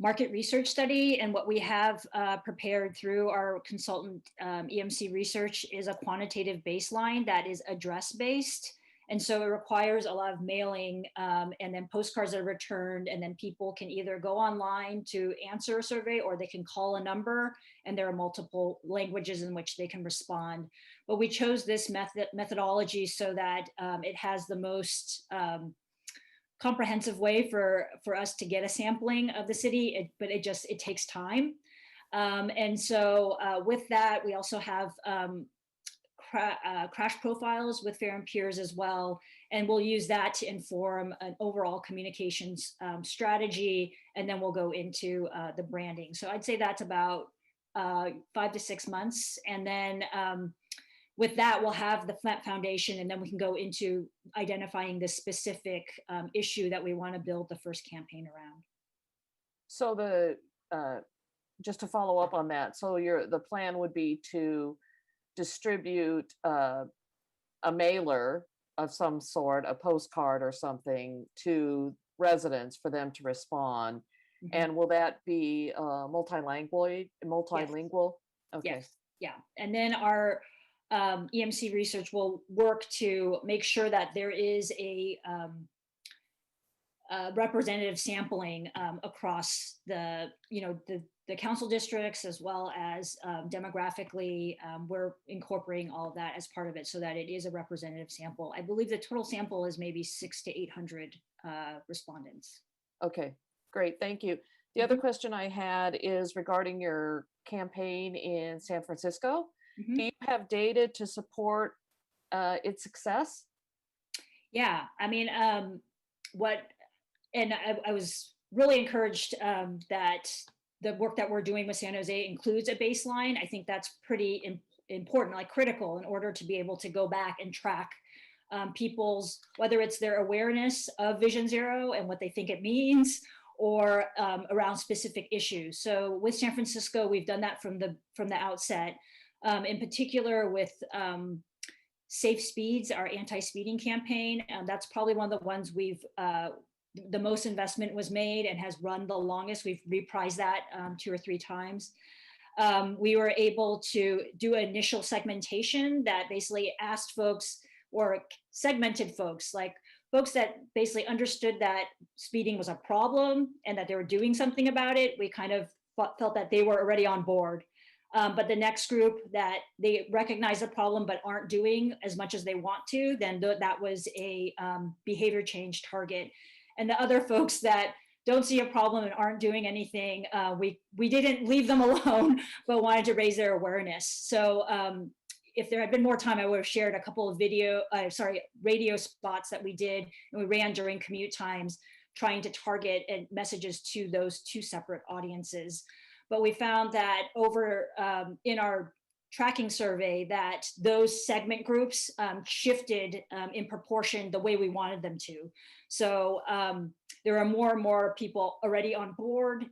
market research study, and what we have prepared through our consultant EMC research is a quantitative baseline that is address-based. And so it requires a lot of mailing and then postcards are returned, and then people can either go online to answer a survey or they can call a number, and there are multiple languages in which they can respond. But we chose this methodology so that it has the most comprehensive way for us to get a sampling of the city, but it takes time. And so with that, we also have crash profiles with fair and peers as well. And we'll use that to inform an overall communications strategy. And then we'll go into the branding. So I'd say that's about 5 to 6 months. And then with that, we'll have the flat foundation, and then we can go into identifying the specific issue that we want to build the first campaign around. So just to follow up on that, so the plan would be to distribute a mailer of some sort, a postcard or something, to residents for them to respond. Mm-hmm. And will that be multilingual? Okay. Yes. Yeah. And then our EMC research will work to make sure that there is a representative sampling across the council districts, as well as demographically. We're incorporating all of that as part of it so that it is a representative sample. I believe the total sample is maybe 600 to 800 respondents. Okay, great, thank you. The other question I had is regarding your campaign in San Francisco. Mm-hmm. Do you have data to support its success? Yeah, I mean, I was really encouraged that the work that we're doing with San Jose includes a baseline. I think that's pretty important, like critical, in order to be able to go back and track people's, whether it's their awareness of Vision Zero and what they think it means, or around specific issues. So with San Francisco, we've done that from the outset. In particular with Safe Speeds, our anti-speeding campaign. That's probably one of the ones we've, the most investment was made and has run the longest. We've reprised that 2 or 3 times. We were able to do initial segmentation that basically asked folks, or segmented folks, like folks that basically understood that speeding was a problem and that they were doing something about it. We kind of felt that they were already on board. But the next group that they recognize the problem but aren't doing as much as they want to, then that was a behavior change target. And the other folks that don't see a problem and aren't doing anything, we didn't leave them alone, but wanted to raise their awareness. So if there had been more time, I would have shared a couple of radio spots that we did and we ran during commute times, trying to target messages to those 2 separate audiences. But we found that over in our tracking survey that those segment groups shifted in proportion the way we wanted them to. So there are more and more people already on board,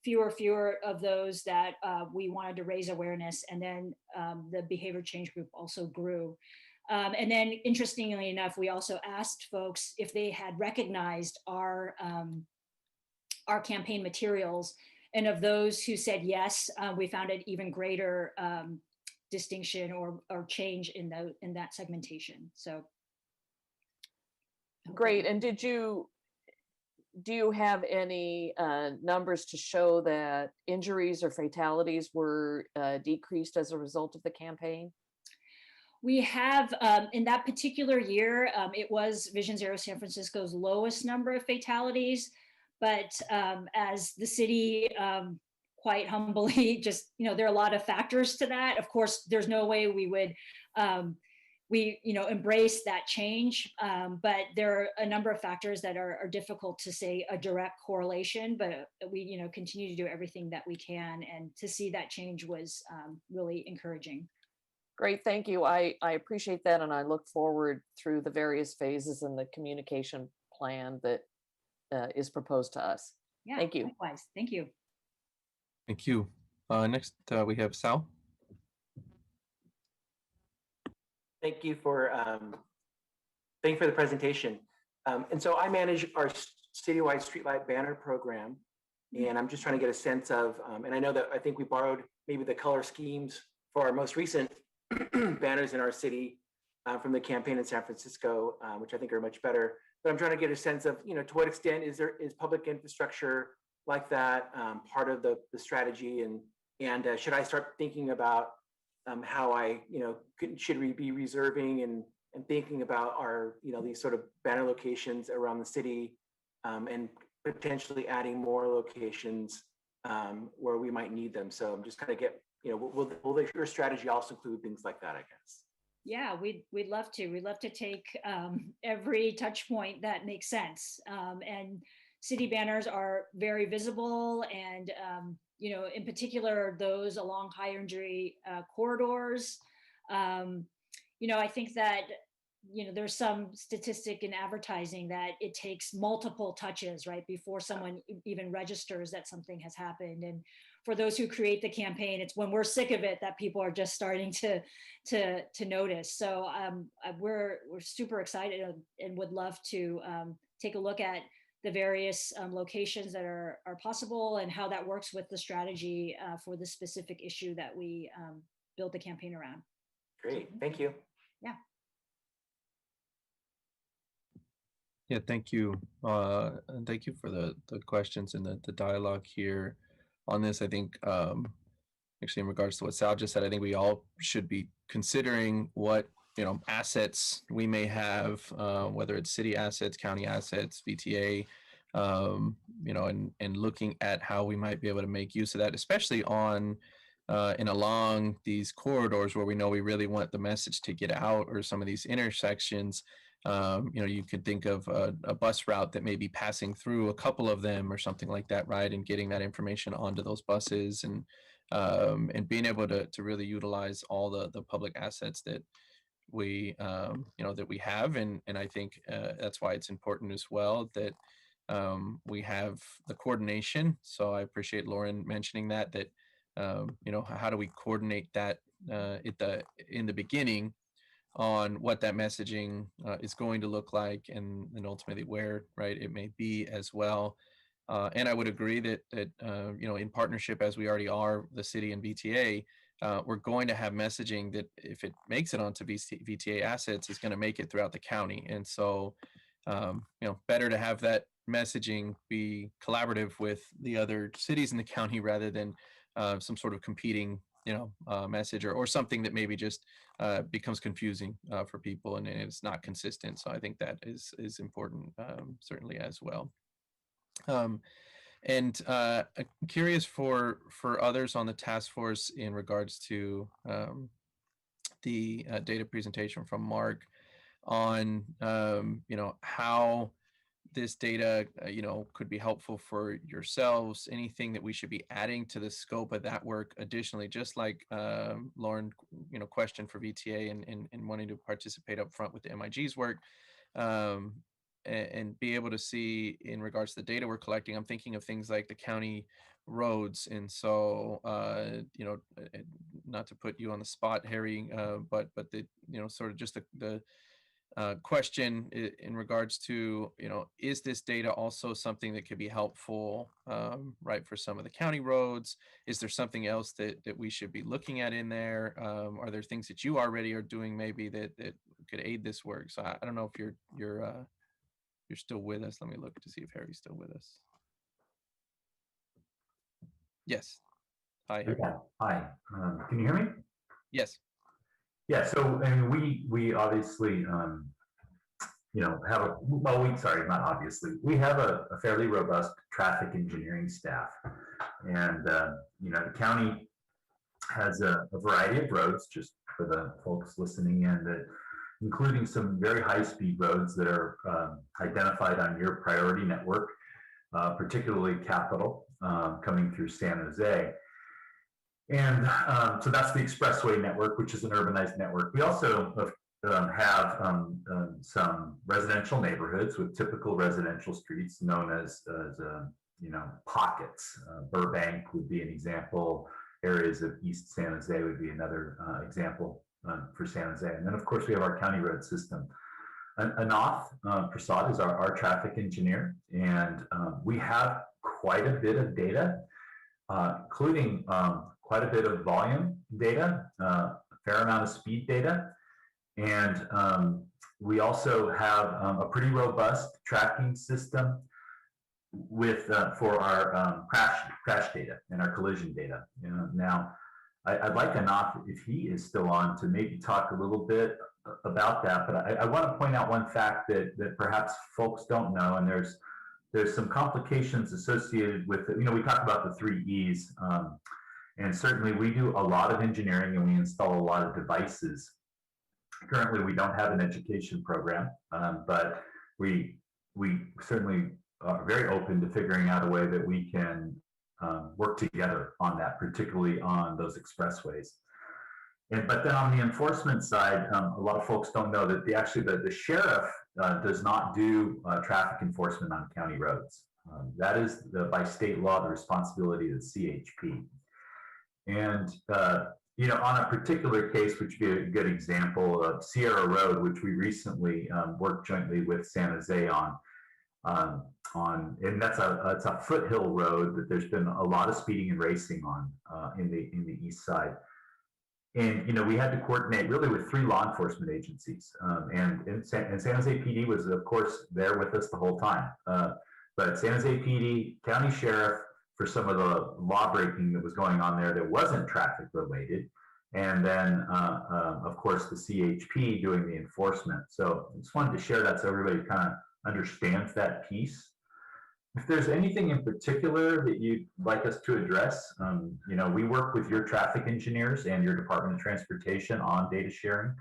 fewer of those that we wanted to raise awareness, and then the behavior change group also grew. And then interestingly enough, we also asked folks if they had recognized our campaign materials. And of those who said yes, we found an even greater distinction or change in that segmentation. So great. And do you have any numbers to show that injuries or fatalities were decreased as a result of the campaign? We have, in that particular year, it was Vision Zero San Francisco's lowest number of fatalities. But as the city quite humbly, just, there are a lot of factors to that. Of course, there's no way we would, embrace that change. But there are a number of factors that are difficult to say a direct correlation, but we, continue to do everything that we can. And to see that change was really encouraging. Great, thank you. I appreciate that. And I look forward through the various phases in the communication plan that is proposed to us. Yeah, thank you. Likewise. Thank you. Thank you. Next, we have Sal. Thank you for the presentation. And so I manage our citywide streetlight banner program, and I'm just trying to get a sense of, and I think we borrowed maybe the color schemes for our most recent banners in our city from the campaign in San Francisco, which I think are much better. But I'm trying to get a sense of, to what extent is public infrastructure like that part of the strategy, and should I start thinking about how I, should we be reserving and thinking about our, these sort of banner locations around the city, and potentially adding more locations where we might need them. So I'm just kind of will your strategy also include things like that, I guess? Yeah, we'd love to. We'd love to take every touch point that makes sense. And city banners are very visible, and in particular those along high injury corridors. I think that there's some statistic in advertising that it takes multiple touches, right, before someone even registers that something has happened. And for those who create the campaign, it's when we're sick of it that people are just starting to notice. So we're super excited and would love to take a look at the various locations that are possible and how that works with the strategy for the specific issue that we built the campaign around. Great, thank you. Yeah. Yeah, thank you. And thank you for the questions and the dialogue here on this. I think actually in regards to what Sal just said, I think we all should be considering what assets we may have, whether it's city assets, county assets, VTA, and looking at how we might be able to make use of that, especially on and along these corridors where we know we really want the message to get out, or some of these intersections. you could think of a bus route that may be passing through a couple of them or something like that, right? And getting that information onto those buses and being able to really utilize all the public assets that we that we have, and I think that's why it's important as well that we have the coordination. So I appreciate Lauren mentioning that how do we coordinate that in the beginning on what that messaging is going to look like, and ultimately where, right, it may be as well. And I would agree that in partnership, as we already are, the city and VTA, we're going to have messaging that, if it makes it onto VTA assets, is going to make it throughout the county. And so, better to have that messaging be collaborative with the other cities in the county rather than some sort of competing message or something that maybe just becomes confusing for people and it's not consistent. So I think that is important, certainly as well. And I'm curious for others on the task force in regards to the data presentation from Mark on how this data could be helpful for yourselves, anything that we should be adding to the scope of that work additionally, just like Lauren questioned for VTA and wanting to participate up front with the MIG's work, and be able to see in regards to the data we're collecting. I'm thinking of things like the county roads. And so, not to put you on the spot, Harry, but the, sort of just the question in regards to, is this data also something that could be helpful, right, for some of the county roads? Is there something else that we should be looking at in there? Are there things that you already are doing maybe that could aid this work? So I don't know if you're still with us. Let me look to see if Harry's still with us. Yes. Hi, Harry. Yeah. Hi. Can you hear me? Yes. Yeah. So, we obviously, have we have a fairly robust traffic engineering staff, and the county has a variety of roads, just for the folks listening in, that including some very high-speed roads that are identified on your priority network, particularly Capital, coming through San Jose. And so that's the expressway network, which is an urbanized network. We also have some residential neighborhoods with typical residential streets known as pockets. Burbank would be an example. Areas of East San Jose would be another example for San Jose. And then, of course, we have our county road system. Anath Prasad is our traffic engineer, and we have quite a bit of data, including quite a bit of volume data, a fair amount of speed data. And we also have a pretty robust tracking system with for our crash data and our collision data. Now, I'd like Anath, if he is still on, to maybe talk a little bit about that. But I want to point out one fact that perhaps folks don't know, and there's some complications associated with it. We talk about the 3 E's, and certainly we do a lot of engineering and we install a lot of devices. Currently, we don't have an education program, but we certainly are very open to figuring out a way that we can work together on that, particularly on those expressways. But then on the enforcement side, a lot of folks don't know that the sheriff does not do traffic enforcement on county roads. That is by state law the responsibility of the CHP. And on a particular case, which would be a good example of Sierra Road, which we recently worked jointly with San Jose on, and that's a foothill road that there's been a lot of speeding and racing on in the east side. And we had to coordinate really with 3 law enforcement agencies, and San Jose PD was, of course, there with us the whole time. But San Jose PD, county sheriff, for some of the law breaking that was going on there that wasn't traffic related, and then of course the CHP doing the enforcement. So I just wanted to share that so everybody kind of understands that piece. If there's anything in particular that you'd like us to address, we work with your traffic engineers and your Department of Transportation on data sharing.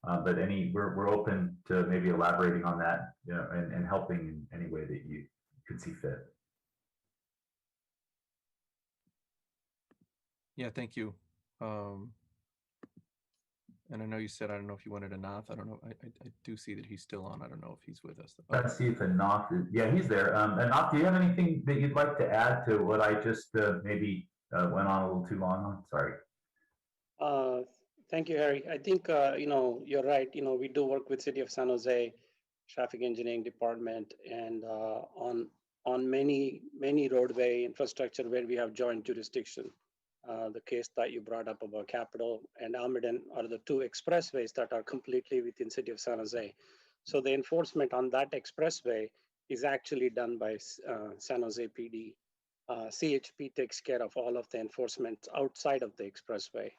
But we're open to maybe elaborating on that, you know, and helping in any way that you could see fit. Yeah, thank you. And I know you said, I don't know if you wanted Anath. I don't know. I do see that he's still on. I don't know if he's with us. Let's see if Anath is, yeah, he's there. Anath, do you have anything that you'd like to add to what I just maybe went on a little too long on? Sorry. Thank you, Harry. I think, you know, you're right. You know, we do work with City of San Jose Traffic Engineering Department and on many roadway infrastructure where we have joint jurisdiction. The case that you brought up about Capitol and Almaden are the two expressways that are completely within City of San Jose. So the enforcement on that expressway is actually done by San Jose PD. CHP takes care of all of the enforcement outside of the expressway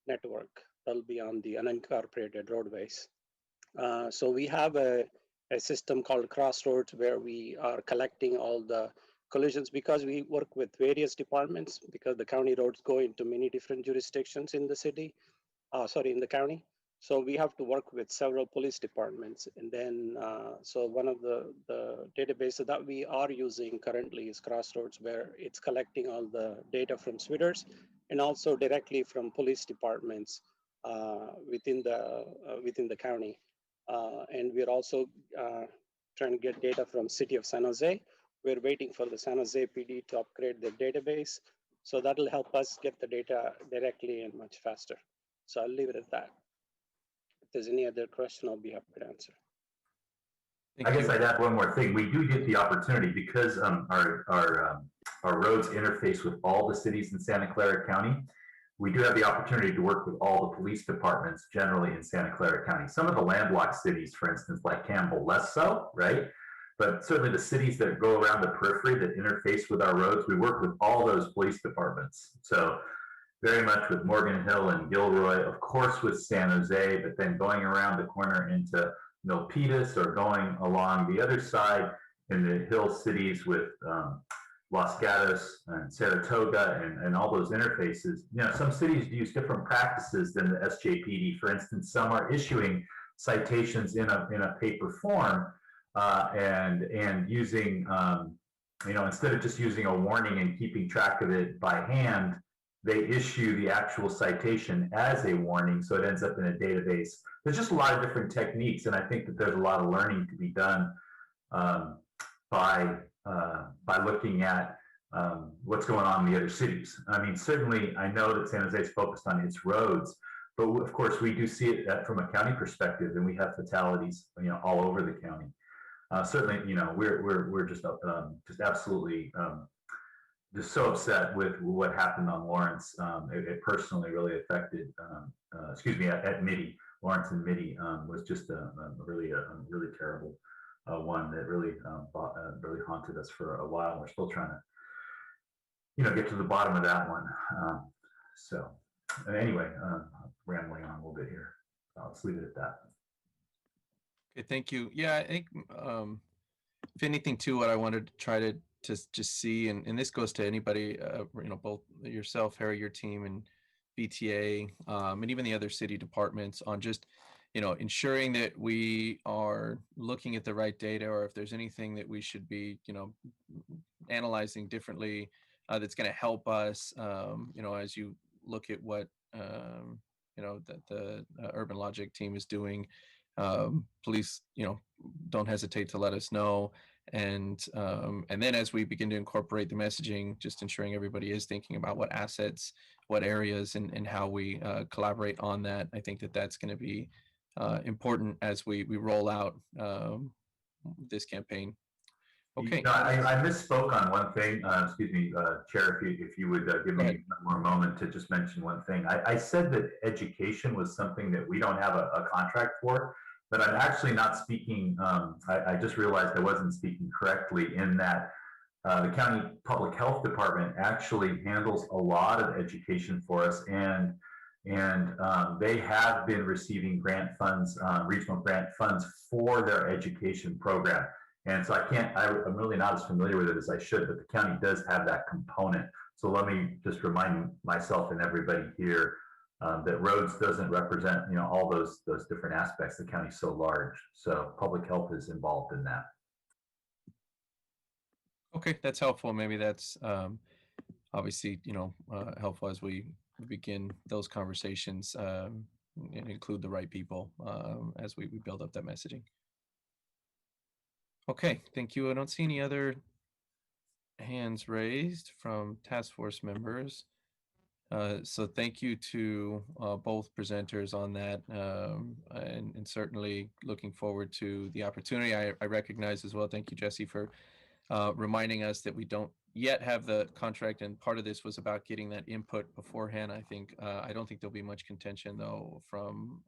network. That'll be on the unincorporated roadways. So we have a system called Crossroads where we are collecting all the collisions because we work with various departments because the county roads go into many different jurisdictions in the city, in the county. So we have to work with several police departments. And then, so one of the databases that we are using currently is Crossroads, where it's collecting all the data from SWITers and also directly from police departments within the county. And we're also trying to get data from City of San Jose. We're waiting for the San Jose PD to upgrade their database. So that'll help us get the data directly and much faster. So I'll leave it at that. If there's any other question, I'll be happy to answer. I guess I'd add one more thing. We do get the opportunity because our roads interface with all the cities in Santa Clara County. We do have the opportunity to work with all the police departments generally in Santa Clara County. Some of the landlocked cities, for instance, like Campbell, less so, right? But certainly the cities that go around the periphery that interface with our roads, we work with all those police departments. So very much with Morgan Hill and Gilroy, of course with San Jose, but then going around the corner into Milpitas or going along the other side in the hill cities with Los Gatos and Saratoga and all those interfaces. You know, some cities use different practices than the SJPD. For instance, some are issuing citations in a paper form and using, you know, instead of just using a warning and keeping track of it by hand, they issue the actual citation as a warning, so it ends up in a database. There's just a lot of different techniques, and I think that there's a lot of learning to be done by looking at what's going on in the other cities. I mean, certainly I know that San Jose is focused on its roads, but of course we do see it from a county perspective, and we have fatalities, you know, all over the county. Certainly, you know, we're just absolutely just so upset with what happened on Lawrence. It personally really affected. Excuse me, at Mitty, Lawrence and Mitty was just a really terrible one that really really haunted us for a while. We're still trying to, you know, get to the bottom of that one. So anyway, rambling on a little bit here. Let's leave it at that. Okay, thank you. Yeah, I think if anything too, what I wanted to try to just see, and this goes to anybody, you know, both yourself, Harry, your team, and BTA, and even the other city departments, on just, you know, ensuring that we are looking at the right data, or if there's anything that we should be, you know, analyzing differently, that's going to help us, you know, as you look at what, you know, that the Urban Logic team is doing. Please, you know, don't hesitate to let us know. And then as we begin to incorporate the messaging, just ensuring everybody is thinking about what assets, what areas, and how we collaborate on that. I think that that's going to be important as we roll out this campaign. Okay. You know, I misspoke on one thing. Excuse me, Chair, if you would give me one more moment to just mention one thing. I said that education was something that we don't have a contract for, but I'm actually not speaking. I just realized I wasn't speaking correctly in that the county public health department actually handles a lot of education for us, and they have been receiving grant funds, regional grant funds for their education program. And so I'm really not as familiar with it as I should, but the county does have that component. So let me just remind myself and everybody here that roads doesn't represent, all those different aspects. The county's so large, so public health is involved in that. Okay, that's helpful. Maybe that's obviously, helpful as we begin those conversations and include the right people as we build up that messaging. Okay, thank you. I don't see any other hands raised from task force members. So thank you to both presenters on that, and certainly looking forward to the opportunity. I recognize as well, thank you, Jesse, for reminding us that we don't yet have the contract, and part of this was about getting that input beforehand. I don't think there'll be much contention though from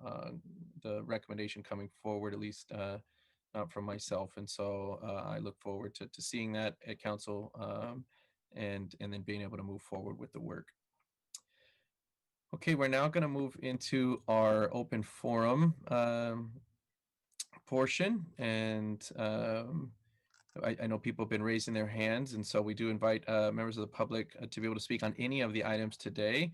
the recommendation coming forward, at least not from myself. And so I look forward to seeing that at council and then being able to move forward with the work. Okay, we're now going to move into our open forum portion, and I know people have been raising their hands, and so we do invite members of the public to be able to speak on any of the items today.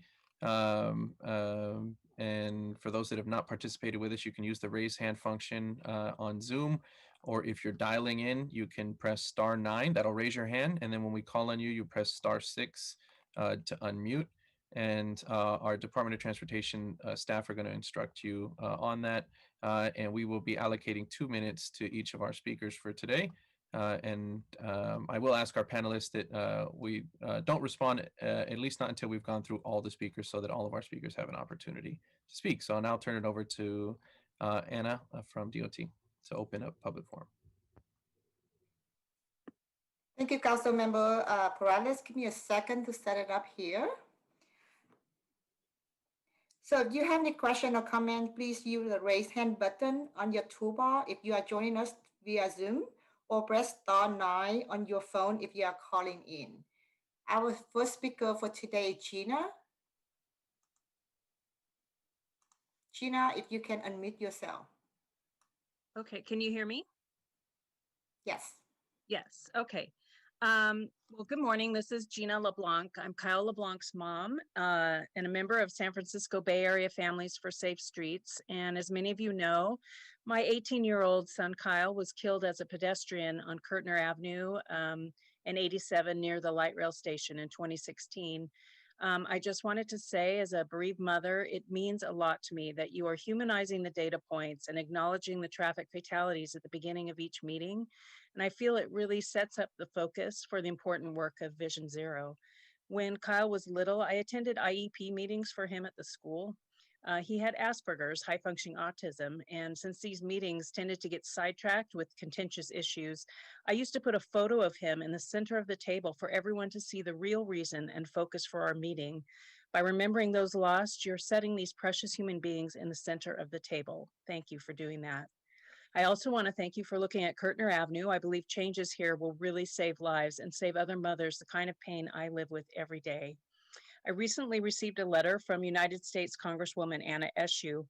And for those that have not participated with us, you can use the raise hand function on Zoom, or if you're dialing in, you can press *9. That'll raise your hand, and then when we call on you, you press *6 to unmute. And our Department of Transportation staff are going to instruct you on that. And we will be allocating 2 minutes to each of our speakers for today. And I will ask our panelists that we don't respond, at least not until we've gone through all the speakers, so that all of our speakers have an opportunity to speak. So I'll now turn it over to Anna from DOT to open up public forum. Thank you, Councilmember Perales. Give me a second to set it up here. So if you have any question or comment, please use the raise hand button on your toolbar if you are joining us via Zoom, or press *9 on your phone if you are calling in. Our first speaker for today is Gina. Gina, if you can unmute yourself. Okay, can you hear me? Yes. Yes, okay. Well, good morning. This is Gina LeBlanc. I'm Kyle LeBlanc's mom and a member of San Francisco Bay Area Families for Safe Streets. And as many of you know, my 18-year-old son Kyle was killed as a pedestrian on Kirtner Avenue and 87 near the light rail station in 2016. I just wanted to say, as a bereaved mother, it means a lot to me that you are humanizing the data points and acknowledging the traffic fatalities at the beginning of each meeting. And I feel it really sets up the focus for the important work of Vision Zero. When Kyle was little, I attended IEP meetings for him at the school. He had Asperger's, high-functioning autism, and since these meetings tended to get sidetracked with contentious issues, I used to put a photo of him in the center of the table for everyone to see the real reason and focus for our meeting. By remembering those lost, you're setting these precious human beings in the center of the table. Thank you for doing that. I also want to thank you for looking at Kirtner Avenue. I believe changes here will really save lives and save other mothers the kind of pain I live with every day. I recently received a letter from United States Congresswoman Anna Eshoo.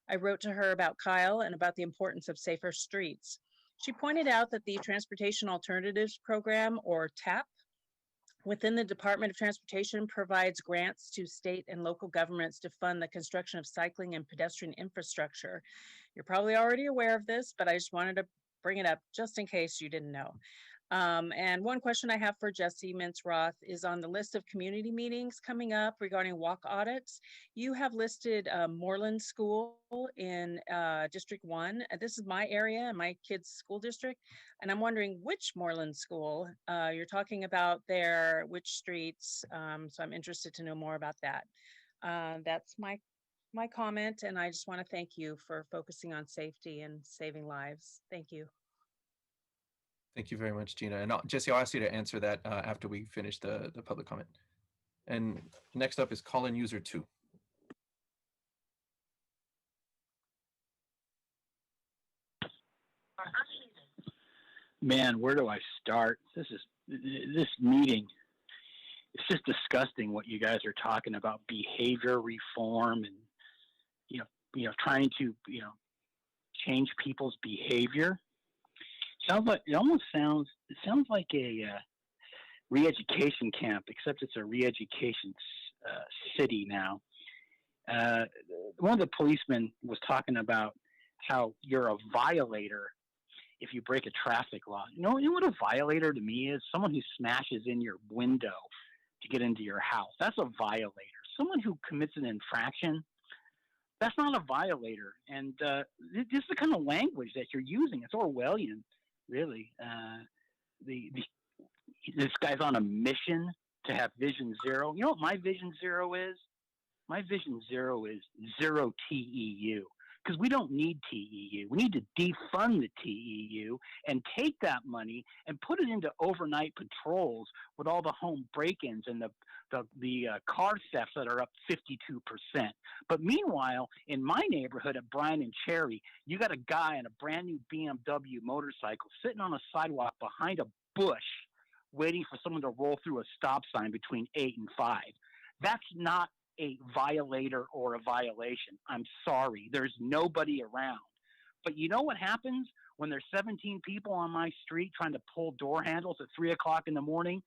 I wrote to her about Kyle and about the importance of safer streets. She pointed out that the Transportation Alternatives Program, or TAP, within the Department of Transportation provides grants to state and local governments to fund the construction of cycling and pedestrian infrastructure. You're probably already aware of this, but I just wanted to bring it up just in case you didn't know. And one question I have for Jesse Mintz-Roth is on the list of community meetings coming up regarding walk audits. You have listed Moreland School in District 1. This is my area, my kid's school district. And I'm wondering which Moreland School you're talking about there, which streets. So I'm interested to know more about that. That's my comment. And I just want to thank you for focusing on safety and saving lives. Thank you. Thank you very much, Gina. And Jesse, I'll ask you to answer that after we finish the public comment. And next up is call-in user 2. Man, where do I start? This meeting, it's just disgusting what you guys are talking about, behavior reform and, trying to, change people's behavior. It sounds like a re-education camp, except it's a re-education city now. one of the policemen was talking about how you're a violator if you break a traffic law. You know what a violator to me is? Someone who smashes in your window to get into your house. That's a violator. Someone who commits an infraction, that's not a violator. And this is the kind of language that you're using. It's Orwellian, really. This guy's on a mission to have vision zero. You know what my vision zero is? My vision zero is zero TEU, because we don't need TEU. We need to defund the TEU and take that money and put it into overnight patrols with all the home break-ins and the car thefts that are up 52%. But meanwhile, in my neighborhood at Bryan and Cherry, you got a guy on a brand new BMW motorcycle sitting on a sidewalk behind a bush waiting for someone to roll through a stop sign between 8 and 5. That's not a violator or a violation. I'm sorry. There's nobody around. But you know what happens when there's 17 people on my street trying to pull door handles at 3 o'clock in the morning?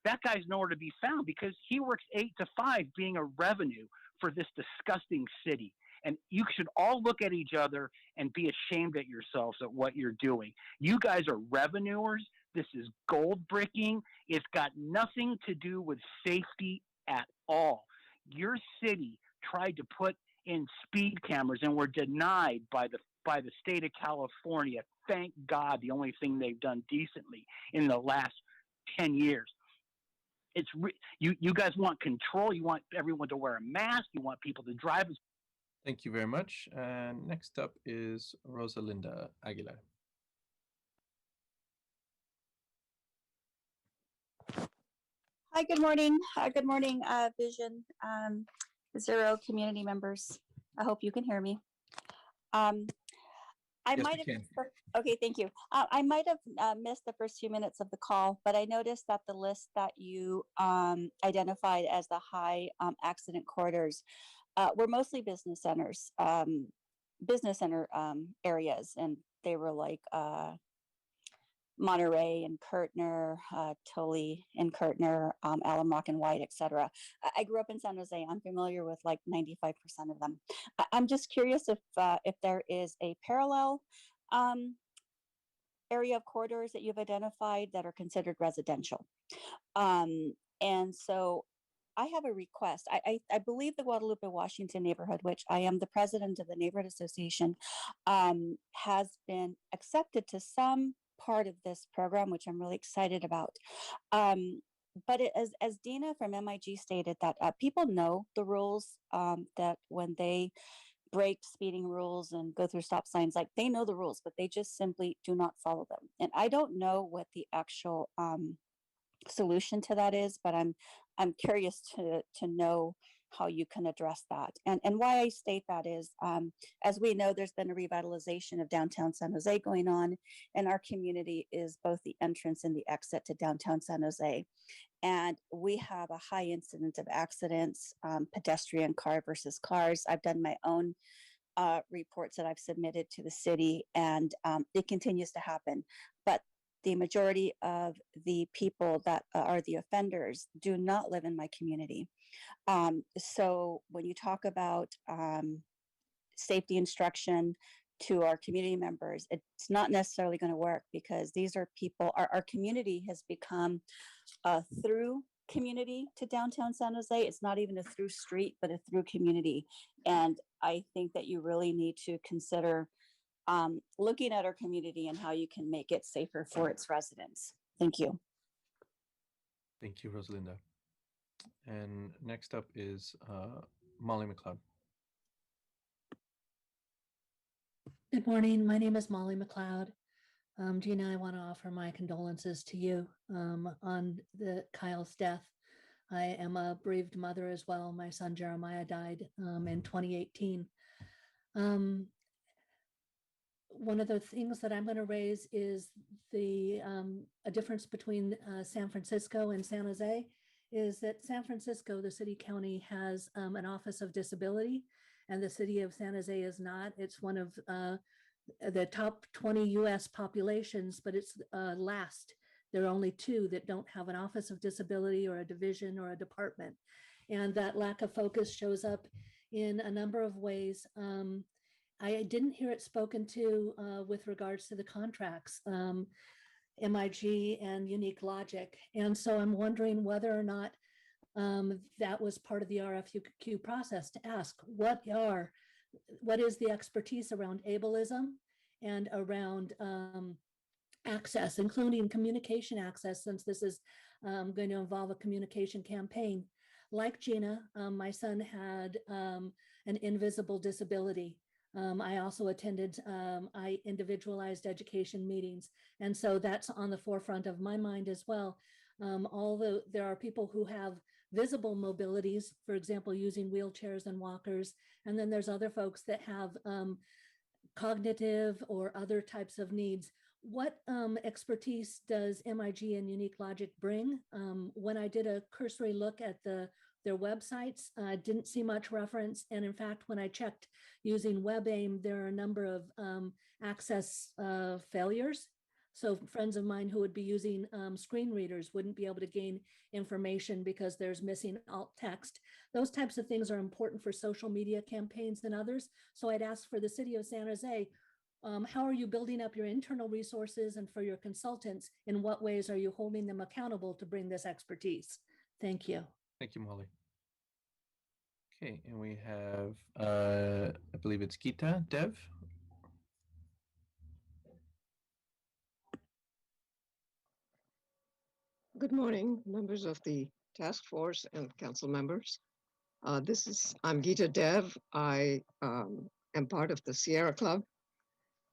That guy's nowhere to be found because he works 8 to 5 being a revenue for this disgusting city. And you should all look at each other and be ashamed at yourselves at what you're doing. You guys are revenuers. This is gold bricking. It's got nothing to do with safety at all. Your city tried to put in speed cameras and were denied by the state of California. Thank God, the only thing they've done decently in the last 10 years. You guys want control. You want everyone to wear a mask. You want people to drive. Thank you very much. And next up is Rosalinda Aguilar. Hi, good morning. Good morning, Vision Zero community members. I hope you can hear me. I Yes, might we have can. okay, thank you. I might have missed the first few minutes of the call, but I noticed that the list that you identified as the high accident corridors were mostly business centers, business center areas, and they were like Monterey and Kirtner, Tully and Kirtner, Alum Rock and White, etc. I grew up in San Jose. I'm familiar with like 95% of them. I'm just curious if there is a parallel area of corridors that you've identified that are considered residential. And so I have a request. I believe the Guadalupe, Washington neighborhood, which I am the president of the neighborhood association, has been accepted to some part of this program, which I'm really excited about. But as Dina from MIG stated, that people know the rules, that when they break speeding rules and go through stop signs, like they know the rules, but they just simply do not follow them. And I don't know what the actual solution to that is, but I'm curious to know how you can address that. And why I state that is, as we know, there's been a revitalization of downtown San Jose going on, and our community is both the entrance and the exit to downtown San Jose. And we have a high incidence of accidents, pedestrian car versus cars. I've done my own reports that I've submitted to the city, and it continues to happen. But the majority of the people that are the offenders do not live in my community. So when you talk about safety instruction to our community members, it's not necessarily going to work, because these are people, our community has become a through community to downtown San Jose. It's not even a through street, but a through community. And I think that you really need to consider looking at our community and how you can make it safer for its residents. Thank you. Thank you, Rosalinda. And next up is Molly McLeod. Good morning. My name is Molly McLeod. Gina, I want to offer my condolences to you on Kyle's death. I am a bereaved mother as well. My son Jeremiah died in 2018. One of the things that I'm going to raise is a difference between San Francisco and San Jose, is that San Francisco, the city county, has an Office of Disability, and the city of San Jose is not. It's one of the top 20 US populations, but it's last. There are only 2 that don't have an Office of Disability or a division or a department. And that lack of focus shows up in a number of ways. I didn't hear it spoken to with regards to the contracts, MIG and Unique Logic. And so I'm wondering whether or not that was part of the RFQ process to ask what is the expertise around ableism and around access, including communication access, since this is going to involve a communication campaign. Like Gina, my son had an invisible disability. I also attended individualized education meetings. And so that's on the forefront of my mind as well. Although there are people who have visible mobilities, for example, using wheelchairs and walkers. And then there's other folks that have cognitive or other types of needs. What expertise does MIG and Unique Logic bring? When I did a cursory look at their websites, I didn't see much reference. And in fact, when I checked using WebAIM, there are a number of access failures. So friends of mine who would be using screen readers wouldn't be able to gain information because there's missing alt text. Those types of things are important for social media campaigns and others. So I'd ask for the city of San Jose, how are you building up your internal resources, and for your consultants, in what ways are you holding them accountable to bring this expertise? Thank you. Thank you, Molly. Okay, and we have, I believe it's Gita Dev. Good morning, members of the task force and council members. I'm Gita Dev. I am part of the Sierra Club,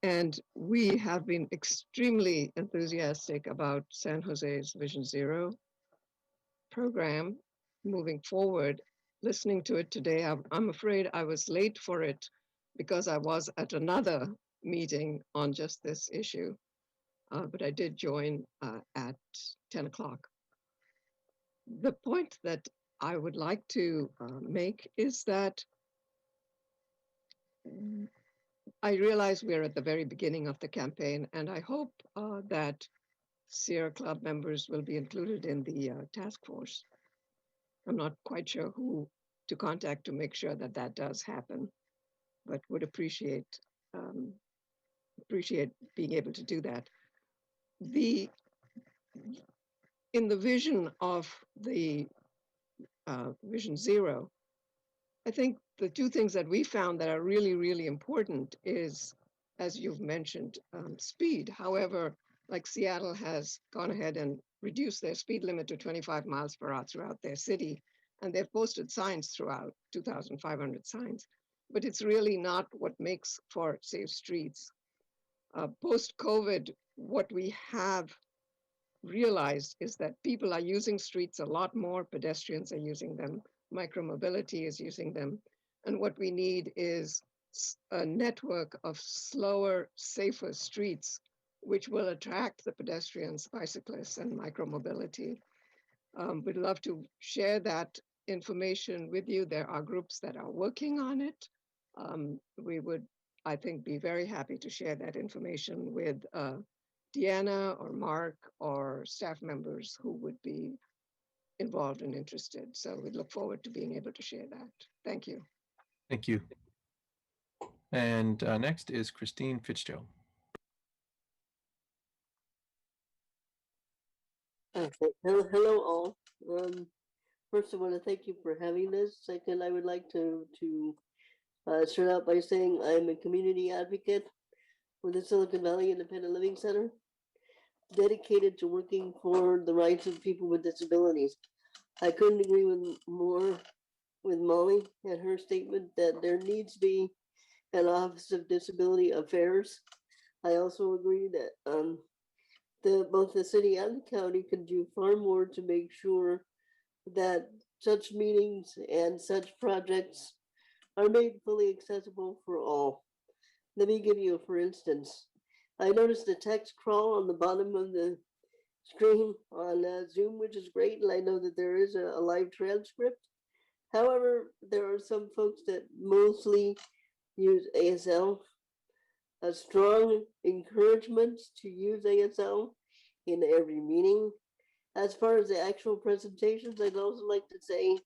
and we have been extremely enthusiastic about San Jose's Vision Zero program moving forward. Listening to it today, I'm afraid I was late for it because I was at another meeting on just this issue. But I did join at 10 o'clock. The point that I would like to make is that I realize we're at the very beginning of the campaign, and I hope that Sierra Club members will be included in the task force. I'm not quite sure who to contact to make sure that that does happen, but would appreciate being able to do that. In the vision of the Vision Zero, I think the two things that we found that are really, really important is, as you've mentioned, speed. However, like Seattle has gone ahead and reduced their speed limit to 25 miles per hour throughout their city, and they've posted signs throughout, 2,500 signs. But it's really not what makes for safe streets. Post-COVID, what we have realized is that people are using streets a lot more, pedestrians are using them, micromobility is using them, and what we need is a network of slower, safer streets, which will attract the pedestrians, bicyclists, and micromobility. We'd love to share that information with you. There are groups that are working on it. We would, I think, be very happy to share that information with Deanna or Mark or staff members who would be involved and interested. So we look forward to being able to share that. Thank you. Thank you. And next is Christine Fitzgerald. Okay. Hello all. First, I want to thank you for having this. Second, I would like to start out by saying I'm a community advocate for the Silicon Valley Independent Living Center, dedicated to working for the rights of people with disabilities. I couldn't agree more with Molly and her statement that there needs to be an Office of Disability Affairs. I also agree that both the city and the county can do far more to make sure that such meetings and such projects are made fully accessible for all. Let me give you a for instance. I noticed a text crawl on the bottom of the screen on Zoom, which is great, and I know that there is a live transcript. However, there are some folks that mostly use ASL. A strong encouragement to use ASL in every meeting. As far as the actual presentations, I'd also like to say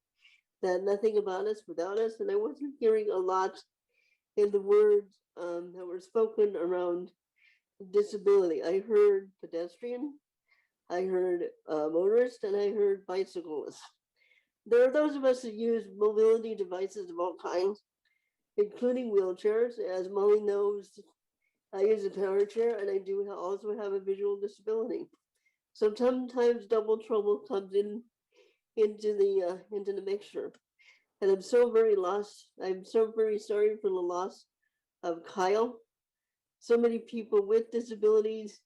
that nothing about us without us, and I wasn't hearing a lot in the words that were spoken around disability. I heard pedestrian, I heard motorist, and I heard bicyclist. There are those of us who use mobility devices of all kinds, including wheelchairs. As Molly knows, I use a power chair, and I do also have a visual disability. So sometimes double trouble comes into the mixture, and I'm so very lost. I'm so very sorry for the loss of Kyle. So many people with disabilities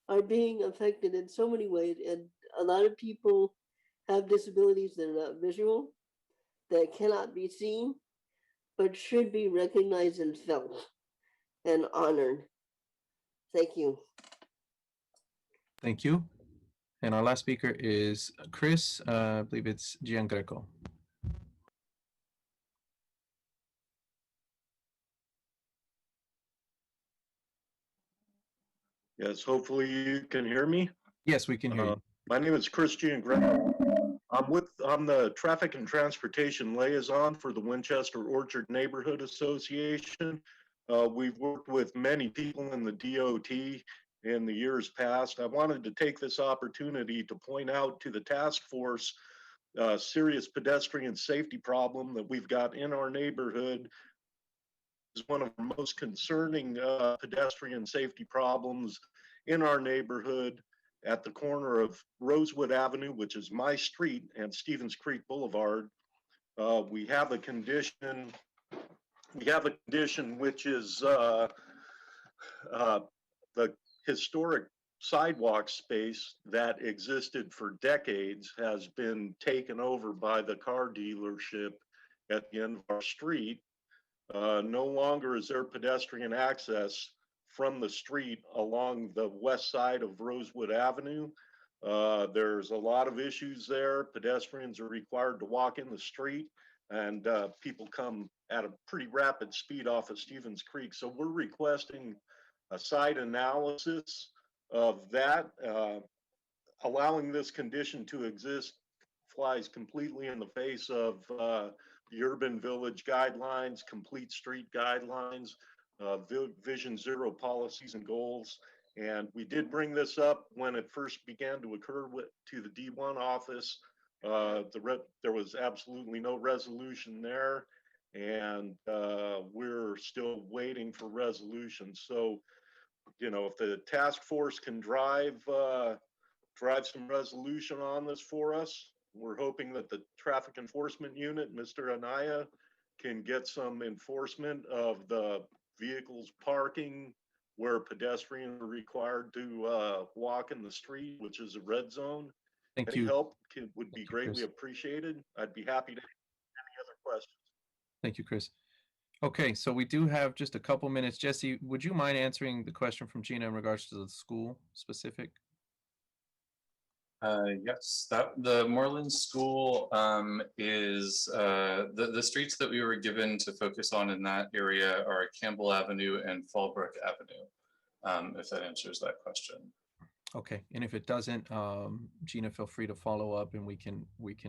are being affected in so many ways, and a lot of people have disabilities that are not visual, that cannot be seen, but should be recognized and felt and honored. Thank you. Thank you. And our last speaker is Chris. I believe it's Giangreco. Yes, hopefully you can hear me. Yes, we can hear you. My name is Chris Giangreco. I'm the Traffic and Transportation Liaison for the Winchester Orchard Neighborhood Association. We've worked with many people in the DOT in the years past. I wanted to take this opportunity to point out to the task force a serious pedestrian safety problem that we've got in our neighborhood. Is one of the most concerning pedestrian safety problems in our neighborhood at the corner of Rosewood Avenue, which is my street, and Stevens Creek Boulevard. We have a condition which is the historic sidewalk space that existed for decades has been taken over by the car dealership at the end of our street. No longer is there pedestrian access from the street along the west side of Rosewood Avenue. There's a lot of issues there. Pedestrians are required to walk in the street, and people come at a pretty rapid speed off of Stevens Creek. So we're requesting a site analysis of that. Allowing this condition to exist flies completely in the face of the urban village guidelines, complete street guidelines, Vision Zero policies and goals. And we did bring this up when it first began to occur to the D1 office. There was absolutely no resolution there, and we're still waiting for resolution. So, you know, if the task force can drive some resolution on this for us, we're hoping that the traffic enforcement unit, Mr. Anaya, can get some enforcement of the vehicles parking where pedestrians are required to walk in the street, which is a red zone. Thank Any you. help would be Thank you, greatly Chris. appreciated. I'd be happy to answer any other questions. Thank you, Chris. Okay, so we do have just a couple minutes. Jesse, would you mind answering the question from Gina in regards to the school specific? Yes, the Moreland School is the streets that we were given to focus on in that area are Campbell Avenue and Fallbrook Avenue, if that answers that question. Okay, and if it doesn't, Gina, feel free to follow up, and we can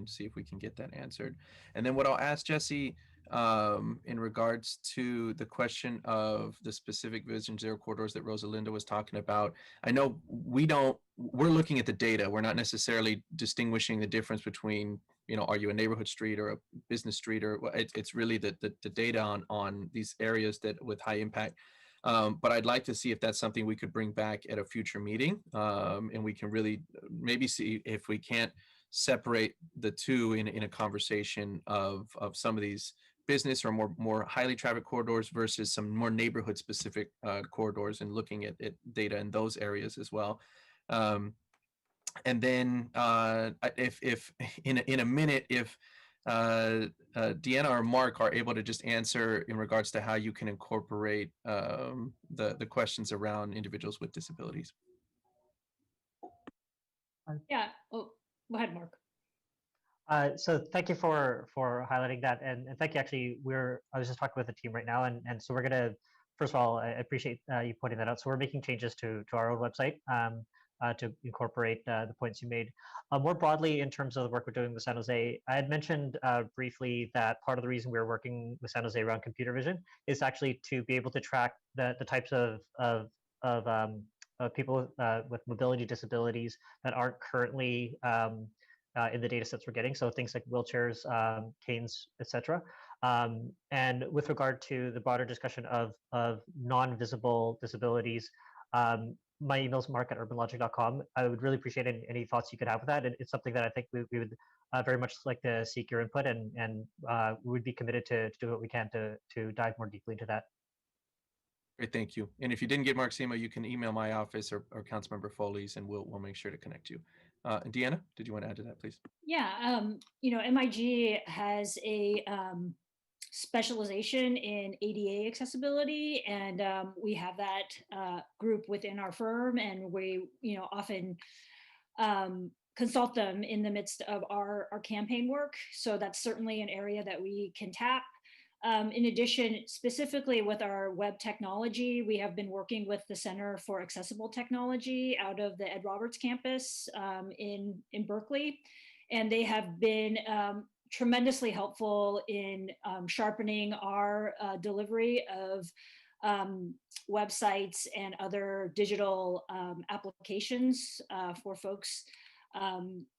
see if we can get that answered. And then what I'll ask Jesse in regards to the question of the specific Vision Zero corridors that Rosalinda was talking about. I know we're looking at the data. We're not necessarily distinguishing the difference between, you know, are you a neighborhood street or a business street, or it's really the data on these areas that with high impact. But I'd like to see if that's something we could bring back at a future meeting, and we can really maybe see if we can't separate the two in a conversation of some of these business or more highly traffic corridors versus some more neighborhood specific corridors, and looking at data in those areas as well. And then if in a minute, if Deanna or Mark are able to just answer in regards to how you can incorporate the questions around individuals with disabilities. Yeah. Oh, go ahead, Mark. So thank you for highlighting that, and thank you. Actually, I was just talking with the team right now, and so we're gonna, first of all, I appreciate you pointing that out. So we're making changes to our own website. to incorporate the points you made. More broadly, in terms of the work we're doing with San Jose, I had mentioned briefly that part of the reason we're working with San Jose around computer vision is actually to be able to track the types of people with mobility disabilities that aren't currently in the data sets we're getting. So things like wheelchairs, canes, etc. And with regard to the broader discussion of non-visible disabilities, my email is mark@urbanlogic.com. I would really appreciate any thoughts you could have with that. It's something that I think we would very much like to seek your input, and we would be committed to do what we can to dive more deeply into that. Great, thank you. And if you didn't get Mark's email, you can email my office or Councilmember Foley's, and we'll make sure to connect you. Deanna, did you want to add to that, please? Yeah, MIG has a specialization in ADA accessibility, and we have that group within our firm, and we often consult them in the midst of our campaign work. So that's certainly an area that we can tap. In addition, specifically with our web technology, we have been working with the Center for Accessible Technology out of the Ed Roberts campus in Berkeley. And they have been tremendously helpful in sharpening our delivery of websites and other digital applications for folks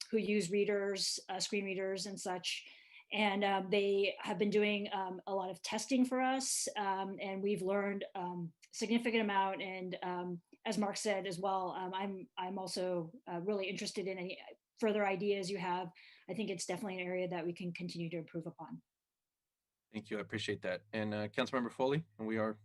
who use readers, screen readers and such. And they have been doing a lot of testing for us, and we've learned significant amount. And as Mark said as well, I'm also really interested in any further ideas you have. I think it's definitely an area that we can continue to improve upon. Thank you, I appreciate that. And Councilmember Foley, and we're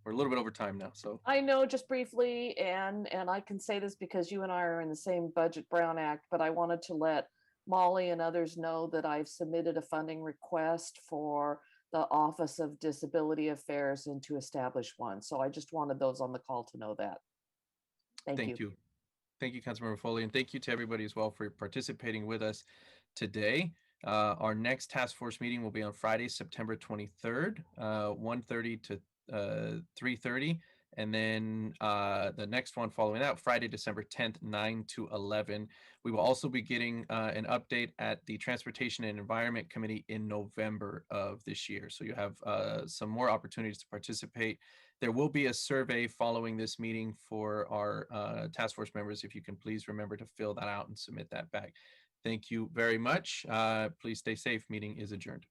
a little bit over time now, so. I know, just briefly, and I can say this because you and I are in the same Budget Brown Act, but I wanted to let Molly and others know that I've submitted a funding request for the Office of Disability Affairs and to establish one. So I just wanted those on the call to know that. Thank you. Thank you, Councilmember Foley, and thank you to everybody as well for participating with us today. Our next task force meeting will be on Friday, September 23rd, 1:30 to 3:30. And then the next one following that, Friday, December 10th, 9 to 11. We will also be getting an update at the Transportation and Environment Committee in November of this year. So you have some more opportunities to participate. There will be a survey following this meeting for our task force members. If you can please remember to fill that out and submit that back. Thank you very much. Please stay safe. Meeting is adjourned.